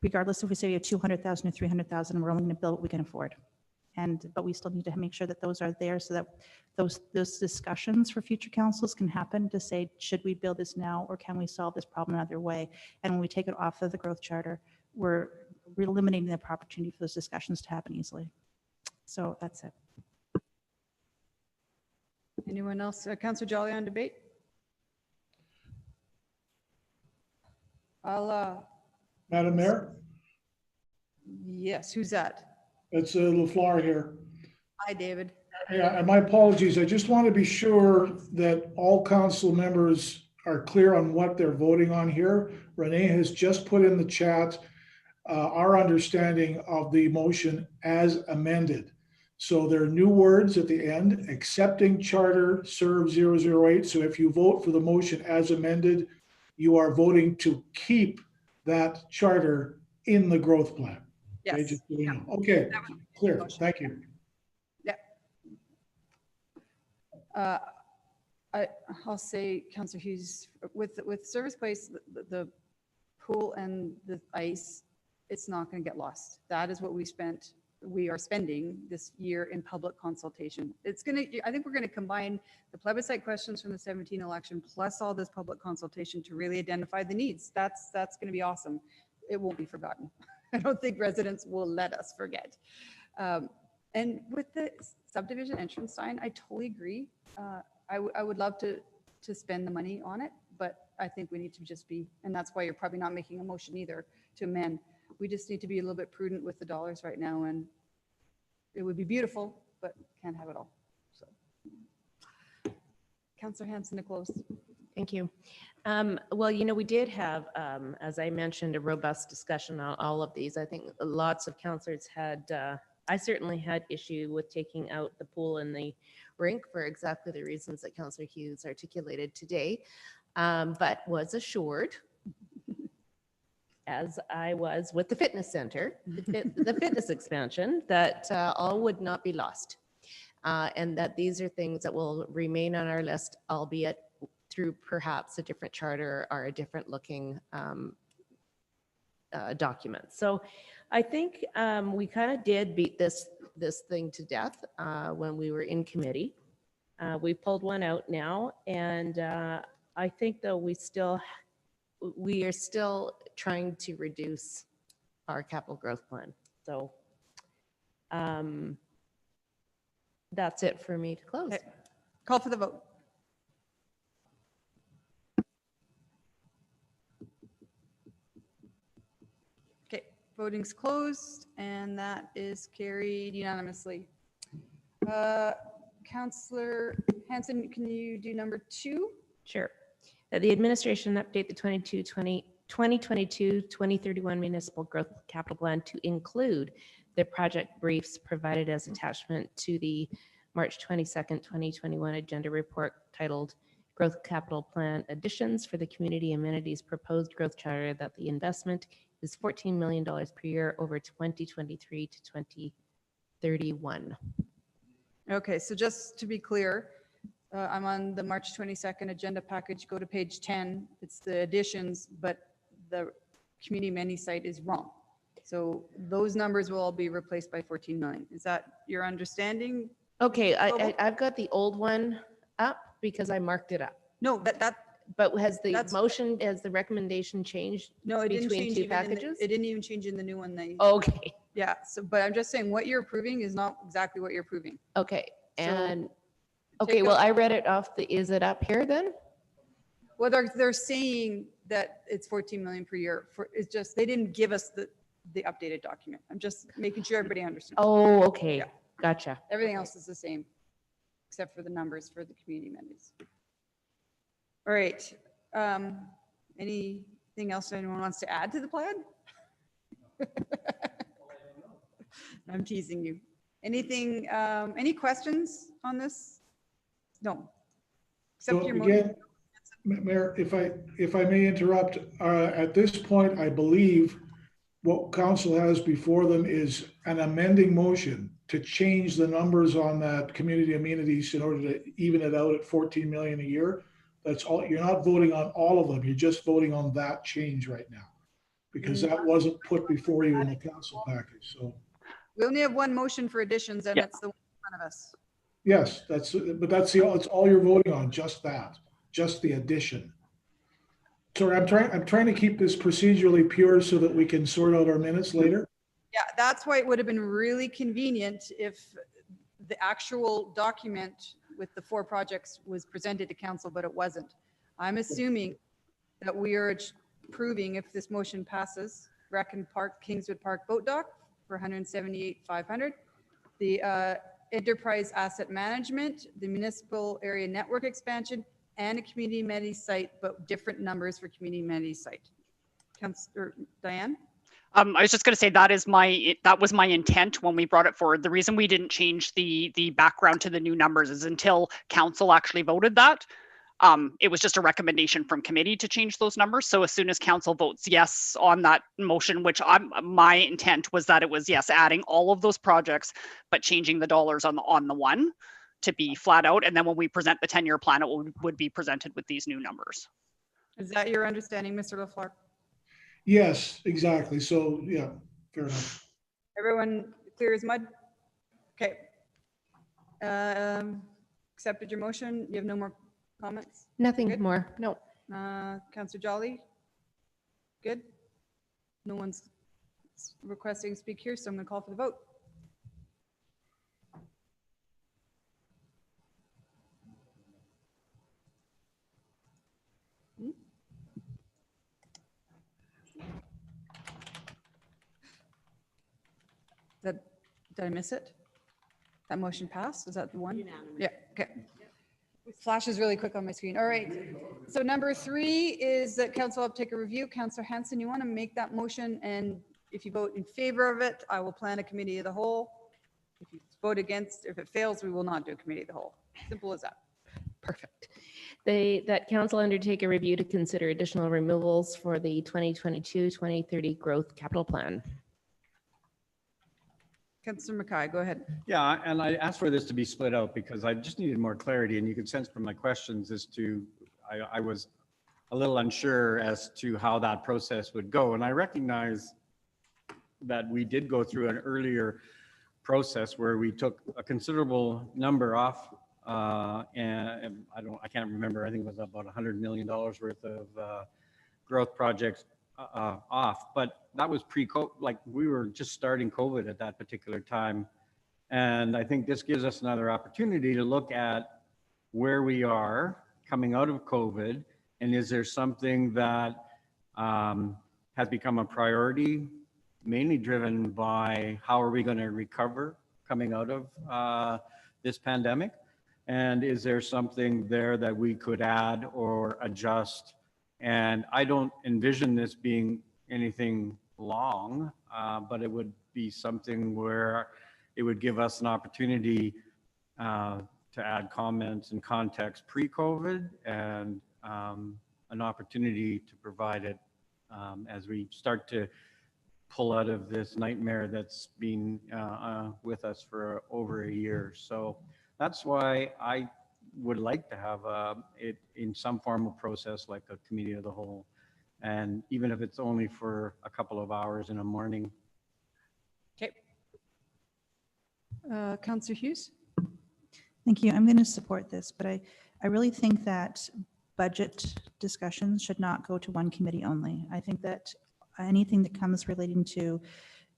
regardless if we say we have 200,000 or 300,000, we're only going to build what we can afford. But we still need to make sure that those are there so that those discussions for future councils can happen to say, should we build this now, or can we solve this problem another way? And when we take it off of the growth charter, we're eliminating the opportunity for those discussions to happen easily. So that's it. Anyone else? Councillor Jolly on debate? Madam Mayor, Yes, who's that? it's LaFleur here. Hi, David. Yeah, and my apologies. I just want to be sure that all council members are clear on what they're voting on here. Renee has just put in the chat our understanding of the motion as amended. So there are new words at the end: accepting charter serve 008. So if you vote for the motion as amended, you are voting to keep that charter in the growth plan. Yes. Okay, just so you know. Okay, clear. Thank you. Yeah. I'll say, Councillor Hughes, with Service Place, the pool and the ice, it's not going to get lost. That is what we are spending this year in public consultation. I think we're going to combine the plebiscite questions from the 2017 election plus all this public consultation to really identify the needs. That's going to be awesome. It won't be forgotten. I don't think residents will let us forget. And with the subdivision entrance sign, I totally agree. I would love to spend the money on it, but I think we need to just be, and that's why you're probably not making a motion either to amend. We just need to be a little bit prudent with the dollars right now, and it would be beautiful, but can't have it all. So, Councillor Hanson to close. Thank you. Well, we did have, as I mentioned, a robust discussion on all of these. I think lots of councillors had, I certainly had issue with taking out the pool and the rink for exactly the reasons that Councillor Hughes articulated today, but was assured, as I was with the fitness center, the fitness expansion, that all would not be lost. And that these are things that will remain on our list, albeit through perhaps a different charter or a different looking document. So I think we kind of did beat this thing to death when we were in committee. We pulled one out now, and I think though we are still trying to reduce our capital growth plan. So that's it for me to close. Okay. Call for the vote. Okay, voting's closed, and that is carried unanimously. Councillor Hanson, can you do number 2? Sure. That the administration update the 2022-2031 municipal growth capital plan to include the project briefs provided as attachment to the March 22nd, 2021 agenda report titled Growth Capital Plan Additions for the Community Amenities Proposed Growth Charter, that the investment is $14 million per year over 2023 to 2031. Okay, so just to be clear, I'm on the March 22nd agenda package. Go to page 10. It's the additions, but the community amenity site is wrong. So those numbers will all be replaced by 14 million. Is that your understanding? Okay, I've got the old one up because I marked it up. No, but has the motion, has the recommendation changed? No, it didn't between change two even packages? it didn't even change in the new one. Okay. Yeah. So, but I'm just saying what you're approving is not exactly what you're approving. Okay. So And okay, well, I read it off is it up here then? Well, they're saying that it's 14 million per year. It's just they didn't give us the updated document. I'm just making sure everybody understands. Oh, okay. Yeah. Gotcha. Everything else is the same, except for the numbers for the community amenities. All right. Anything else anyone wants to add to the plan? I'm teasing you. Anything, any questions on this? No. Except So your again, Mayor, if I may interrupt, at this point, I believe what council has before them is an amending motion to change the numbers on that community amenities in order to even it out at 14 million a year. That's all. You're not voting on all of them. You're just voting on that change right now, because that wasn't put before you in the council package. So we only have one motion for additions, and it's the one in front of us. yes, that's all you're voting on, just that, just the addition. Sorry, I'm trying to keep this procedurally pure so that we can sort out our minutes later. Yeah, that's why it would have been really convenient if the actual document with the 4 projects was presented to council, but it wasn't. I'm assuming that we are approving, if this motion passes, Bracken Park, Kingswood Park Boat Dock for $178,500, the enterprise asset management, the municipal area network expansion, and a community amenity site, but different numbers for community amenity site. Councillor Diane? I was just going to say that was my intent when we brought it forward. The reason we didn't change the background to the new numbers is until council actually voted that. It was just a recommendation from committee to change those numbers. So as soon as council votes yes on that motion, which my intent was that it was yes, adding all of those projects, but changing the dollars on the one to be flat out. And then when we present the 10-year plan, it would be presented with these new numbers. Is that your understanding, Mr. LaFleur? Yes, exactly. So yeah, fair enough. Everyone clear as mud? Okay. Accepted your motion. You have no more comments? Nothing Good? more. No. Councillor Jolly? Good? No one's requesting to speak here, so I'm going to call for the vote. Did I miss it? That motion passed? Is that the one? Unanimous. Yeah, okay. It flashes really quick on my screen. All right. So number 3 is that council will take a review. Councillor Hanson, you want to make that motion? And if you vote in favor of it, I will plan a committee of the whole. If you vote against, if it fails, we will not do a committee of the whole. Simple as that. Perfect. That council undertake a review to consider additional removals for the 2022-2030 growth capital plan. Councillor Mackay, go ahead. Yeah, and I asked for this to be split out because I just needed more clarity, and you could sense from my questions as to, I was a little unsure as to how that process would go. And I recognize that we did go through an earlier process where we took a considerable number off, and I can't remember, I think it was about $100 million worth of growth projects off, but that was pre-COVID, like we were just starting COVID at that particular time. And I think this gives us another opportunity to look at where we are coming out of COVID, and is there something that has become a priority, mainly driven by how are we going to recover coming out of this pandemic? And is there something there that we could add or adjust? And I don't envision this being anything long, but it would be something where it would give us an opportunity to add comments and context pre-COVID, and an opportunity to provide it as we start to pull out of this nightmare that's been with us for over a year. So that's why I would like to have it in some formal process, like a committee of the whole, and even if it's only for a couple of hours in the morning. Okay. Councillor Hughes? Thank you. I'm going to support this, but I really think that budget discussions should not go to one committee only. I think that anything that comes relating to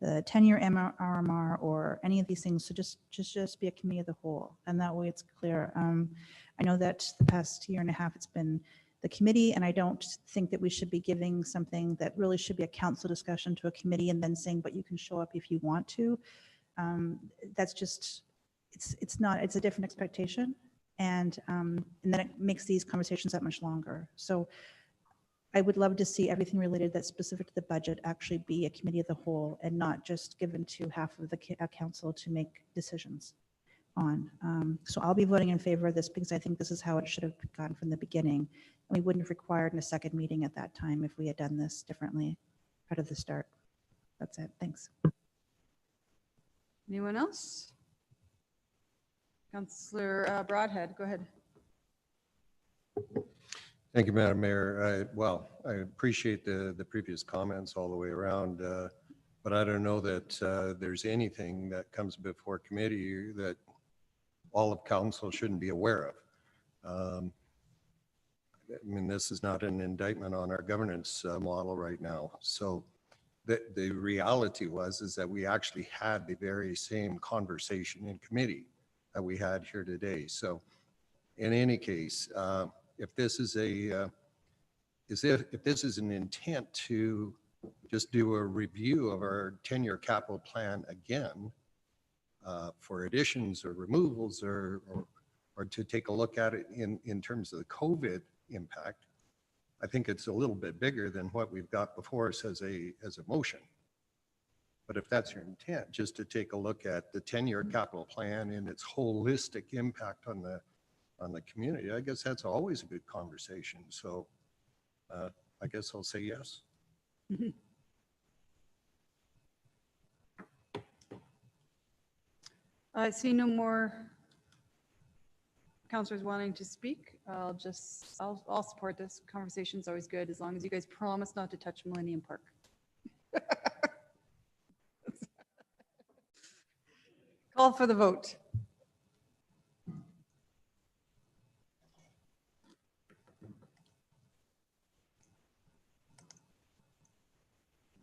the 10-year RMR or any of these things should just be a committee of the whole, and that way it's clear. I know that the past year and a half it's been the committee, and I don't think that we should be giving something that really should be a council discussion to a committee and then saying, but you can show up if you want to. That's just, it's a different expectation, and then it makes these conversations that much longer. So I would love to see everything related that's specific to the budget actually be a committee of the whole and not just given to half of the council to make decisions on. So I'll be voting in favor of this because I think this is how it should have gone from the beginning. And we wouldn't have required a second meeting at that time if we had done this differently out of the start. That's it. Thanks. Anyone else? Councillor Broadhead, go ahead. Thank you, Madam Mayor. I appreciate the previous comments all the way around, but I don't know that there's anything that comes before committee that all of council shouldn't be aware of. I mean, this is not an indictment on our governance model right now. So the reality is that we actually had the very same conversation in committee that we had here today. So in any case, if this is if this is an intent to just do a review of our 10-year capital plan again for additions or removals or to take a look at it in terms of the COVID impact, I think it's a little bit bigger than what we've got before us as a motion. But if that's your intent, just to take a look at the 10-year capital plan and its holistic impact on the community, I guess that's always a good conversation. So I guess I'll say yes. I see no more councillors wanting to speak. I'll support this. Conversation's always good as long as you guys promise not to touch Millennium Park. Call for the vote.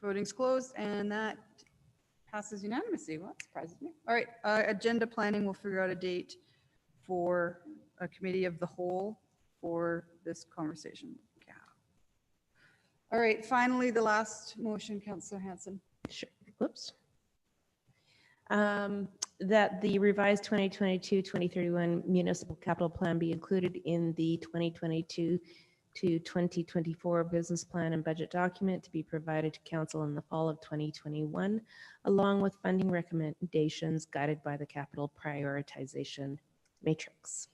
Voting's closed, and that passes unanimously. Well, that surprises me. All right, agenda planning, we'll figure out a date for a committee of the whole for this conversation. Yeah. All right, finally, the last motion, Councillor Hanson. Sure. Whoops. that the revised 2022-2031 municipal capital plan be included in the 2022 to 2024 business plan and budget document to be provided to council in the fall of 2021, along with funding recommendations guided by the capital prioritization matrix.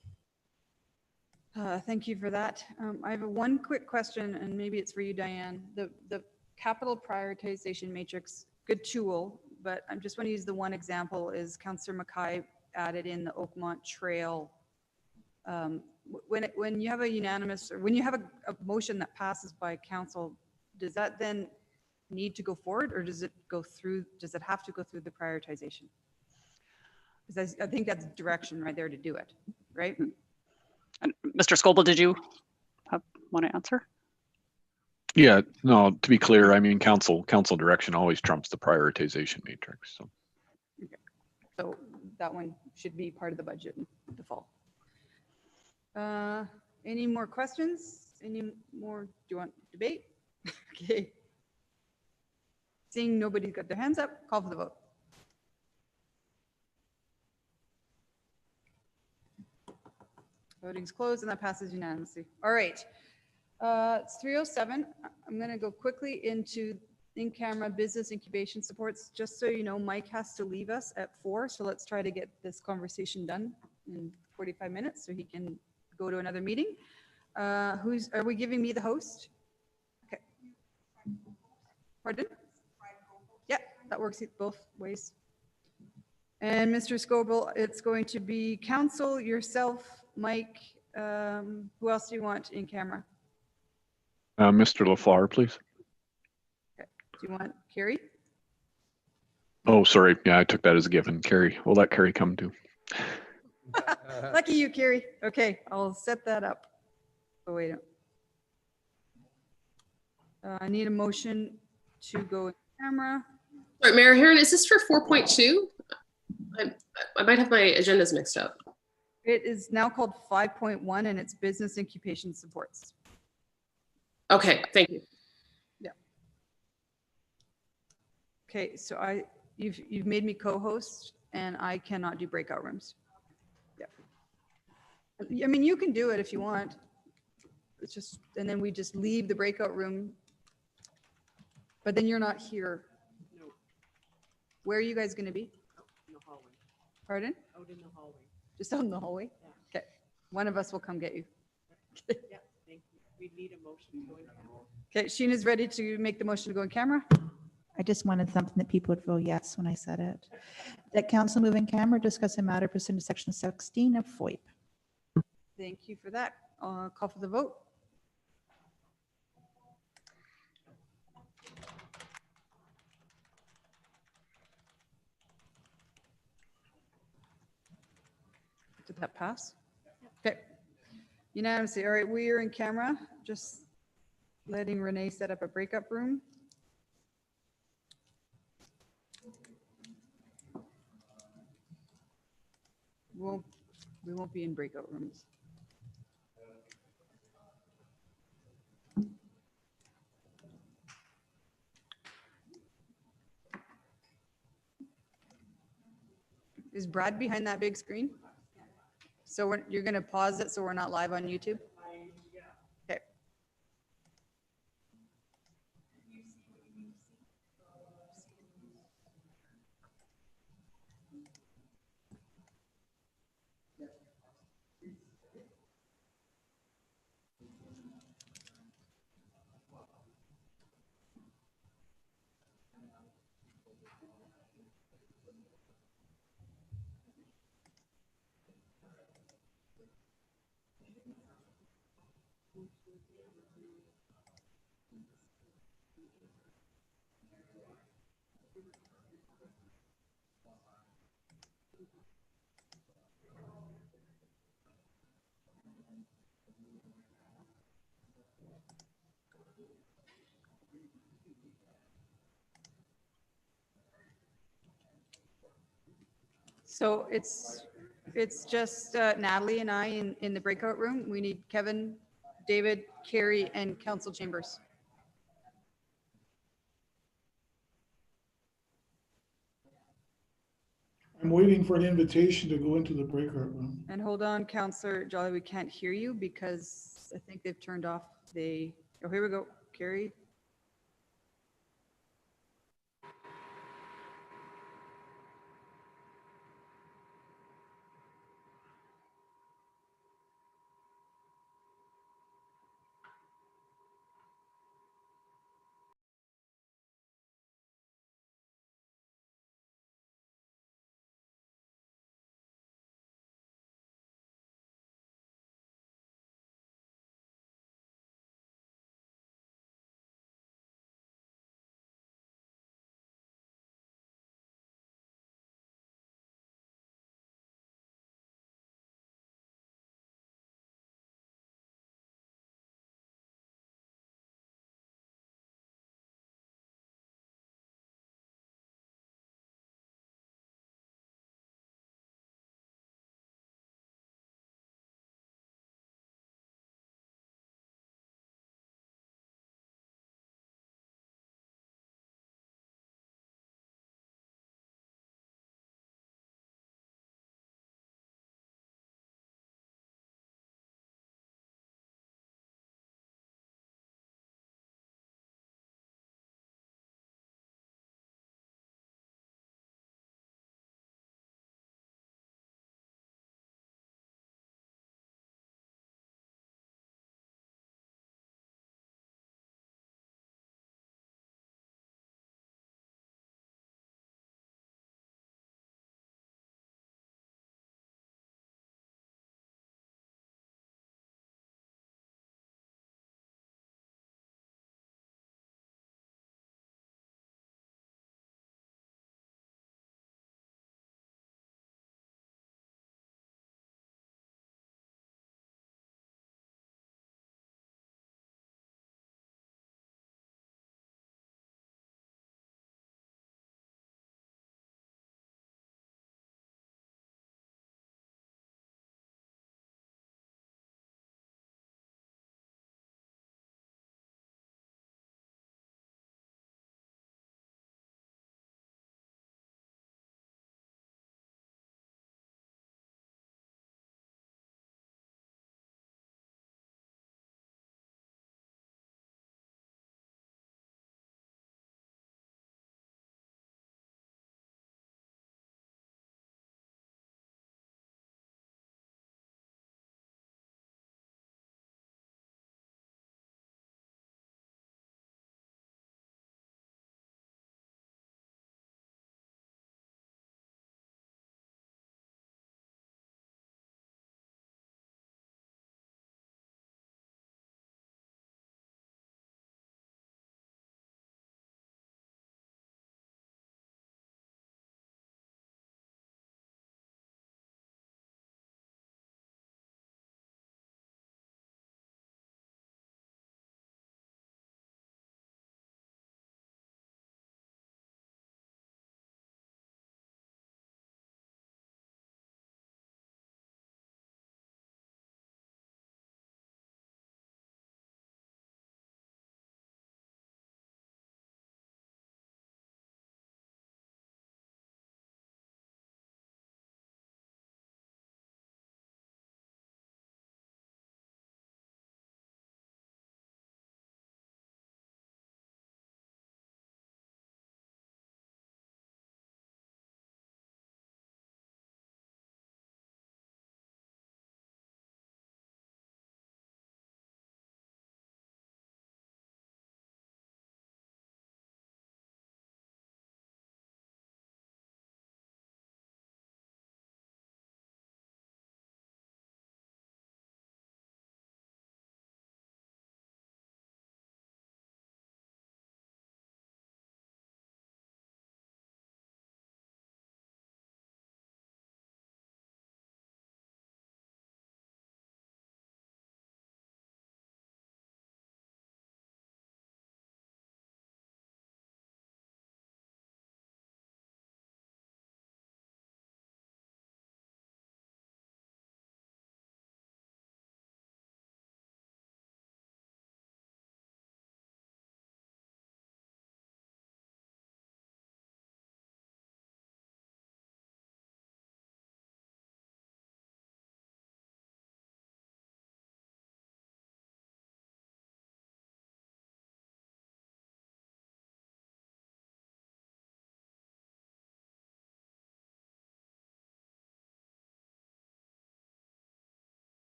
Thank you for that. I have one quick question, and maybe it's for you, Diane. The capital prioritization matrix, good tool, but I just want to use the one example is Councillor Mackay added in the Oakmont Trail. When you have a unanimous, or when you have a motion that passes by council, does that then need to go forward, or does it have to go through the prioritization? Because I think that's direction right there to do it, right? And Mr. Scoble, did you want to answer? Yeah, no, to be clear, I mean, council direction always trumps the prioritization matrix. So. Okay. So that one should be part of the budget in the fall. Any more questions? Any more, do you want debate? Okay. Seeing nobody's got their hands up, call for the vote. Voting's closed and that passes unanimously. All right. It's 3:07. I'm going to go quickly into in-camera business incubation supports. Just so you know, Mike has to leave us at 4. So let's try to get this conversation done in 45 minutes so he can go to another meeting. Are we giving me the host? Okay. Pardon? Yeah, that works both ways. And Mr. Scoble, it's going to be council, yourself, Mike. Who else do you want in camera? Mr. LaFleur, please. Okay. Do you want Carrie? Oh, sorry. Yeah, I took that as a given. Carrie, we'll let Carrie come too. Lucky you, Carrie. Okay, I'll set that up. Oh, wait. I need a motion to go in camera. Sorry, Mayor Heron, is this for 4.2? I might have my agendas mixed up. It is now called 5.1 and it's business incubation supports. Okay, thank you. Yeah. Okay, so you've made me co-host and I cannot do breakout rooms. Yeah. I mean, you can do it if you want. It's just, and then we just leave the breakout room. But then you're not here. No. Where are you guys going to be? Out in the hallway. Pardon? Out in the hallway. Just out in the hallway? Yeah. Okay. One of us will come get you. Yeah, thank you. We need a motion to go in camera. Okay, Sheena's ready to make the motion to go in camera. I just wanted something that people would vote yes when I said it. That council move in camera, discuss a matter pursuant to section 16 of FOIP. Thank you for that. Call for the vote. Did that pass? Okay. Unanimously. All right, we are in camera. Just letting Renee set up a breakup room. We won't be in breakout rooms. Is Brad behind that big screen? So you're going to pause it so we're not live on YouTube? Okay. So it's just Natalie and I in the breakout room. We need Kevin, David, Carrie, and Council Chambers. I'm waiting for an invitation to go into the breakout room. And hold on, Counselor Jolly, we can't hear you because I think they've turned off oh, here we go, Carrie.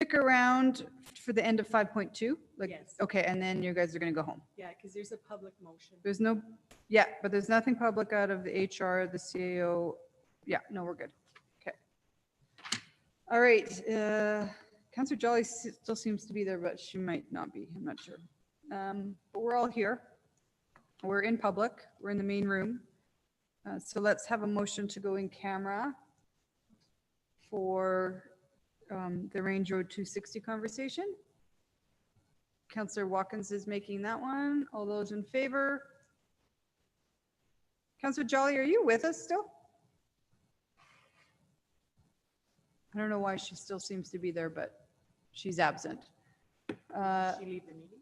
stick around for the end of 5.2? Like, Yes. okay, and then you guys are going to go home. Yeah, because there's a public motion. There's no, yeah, but there's nothing public out of the HR, the CAO. Yeah, no, we're good. Okay. All right. Councillor Jolly still seems to be there, but she might not be. I'm not sure. But we're all here. We're in public. We're in the main room. So let's have a motion to go in camera for the Range Road 260 conversation. Councillor Watkins is making that one. All those in favor? Councillor Jolly, are you with us still? I don't know why she still seems to be there, but she's absent. Did she leave the meeting?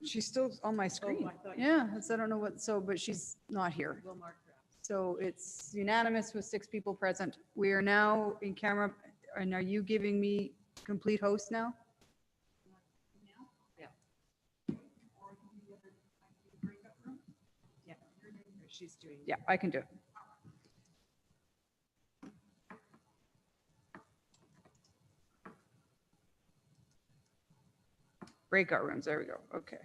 She's still on my screen. I thought you- Yeah, I don't know what, so, but she's not here. We'll mark her up. So it's unanimous with 6 people present. We are now in camera, and are you giving me complete host now? Yeah, she's doing. Yeah, I can do it. Breakout rooms, there we go, okay.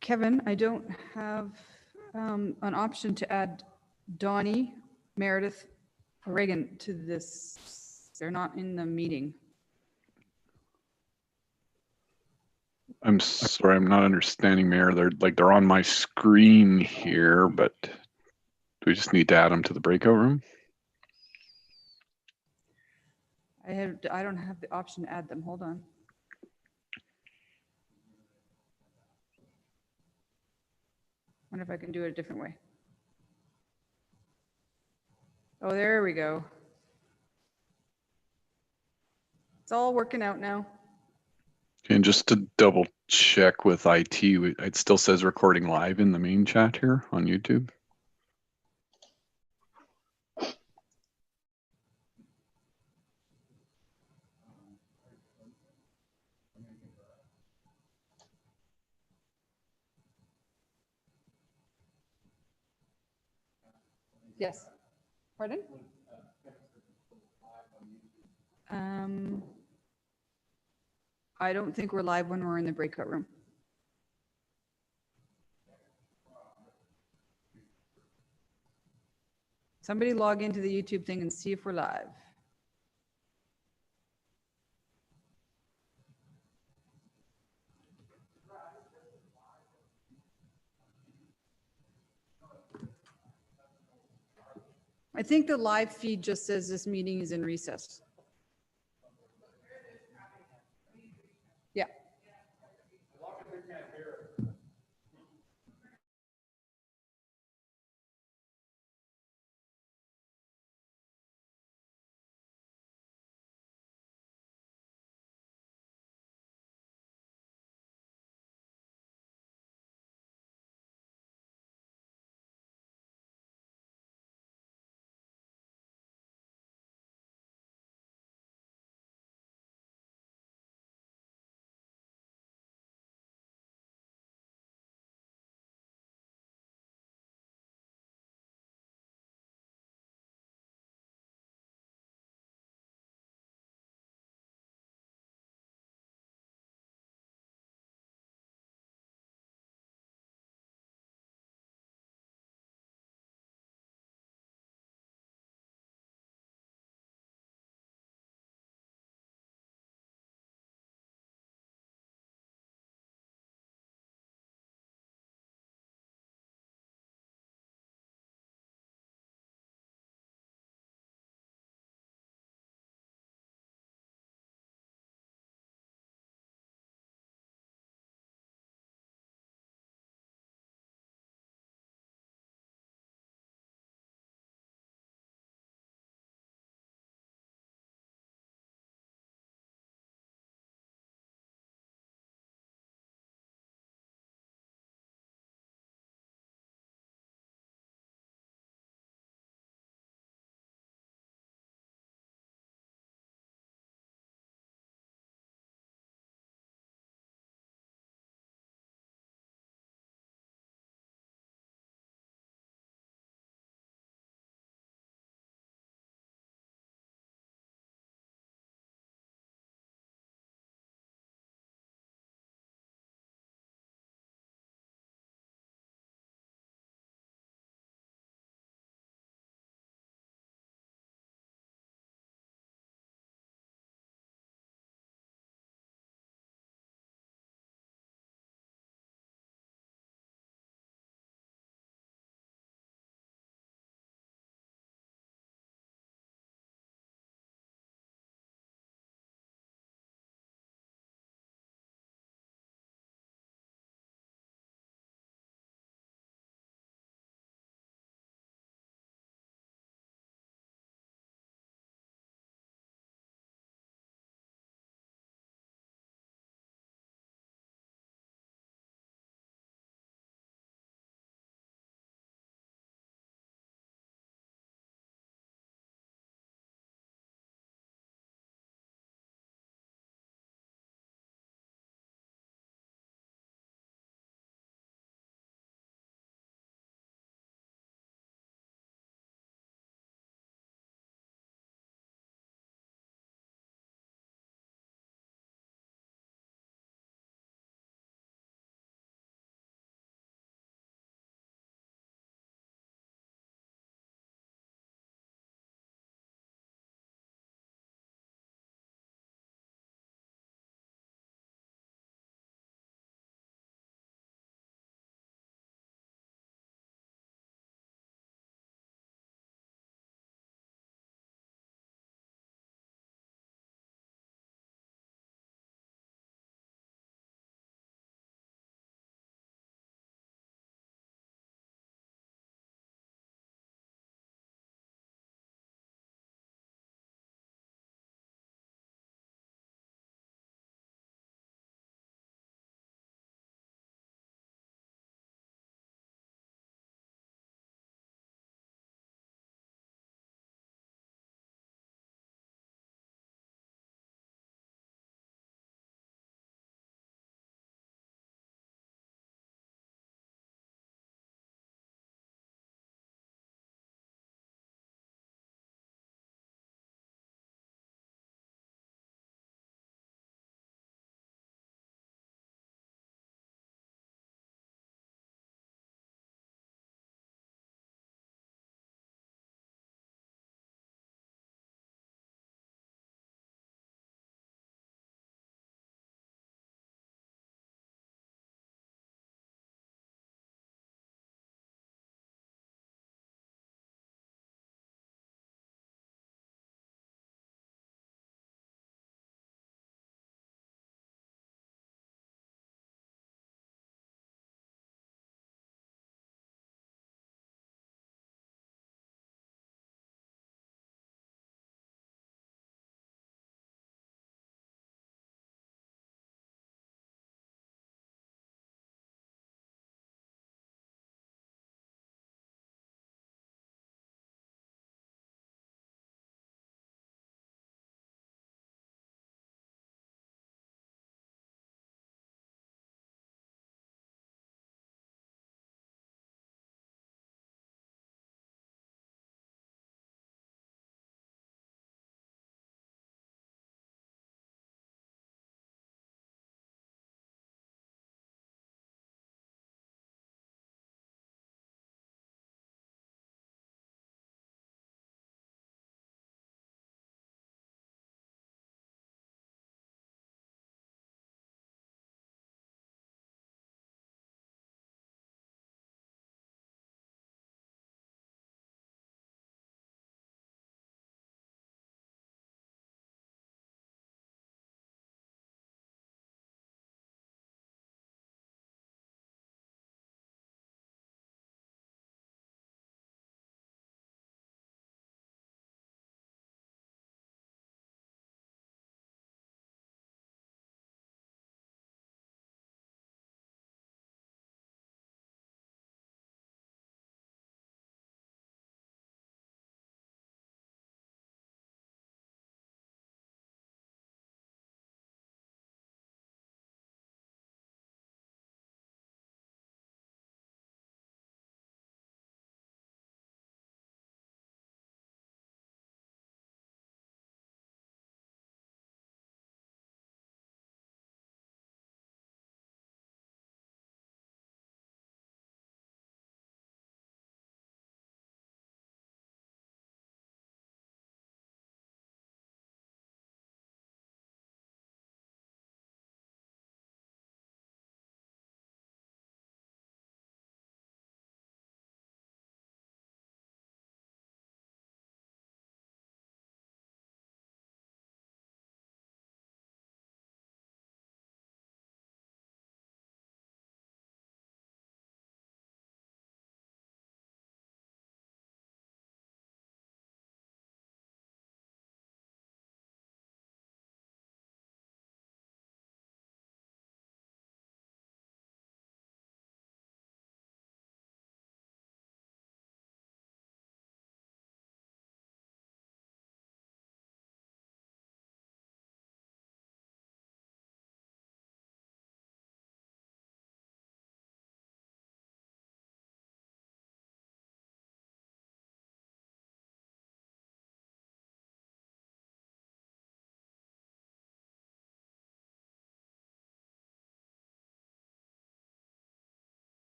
Kevin, I don't have an option to add Donnie, Meredith, or Reagan to this. They're not in the meeting. I'm sorry, I'm not understanding, Mayor. They're on my screen here, but do we just need to add them to the breakout room? I don't have the option to add them. Hold on. Wonder if I can do it a different way. Oh, there we go. It's all working out now. And just to double check with IT, it still says recording live in the main chat here on YouTube. Yes. Pardon? I don't think we're live when we're in the breakout room. Somebody log into the YouTube thing and see if we're live. I think the live feed just says this meeting is in recess. Yeah.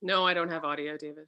No, I don't have audio, David.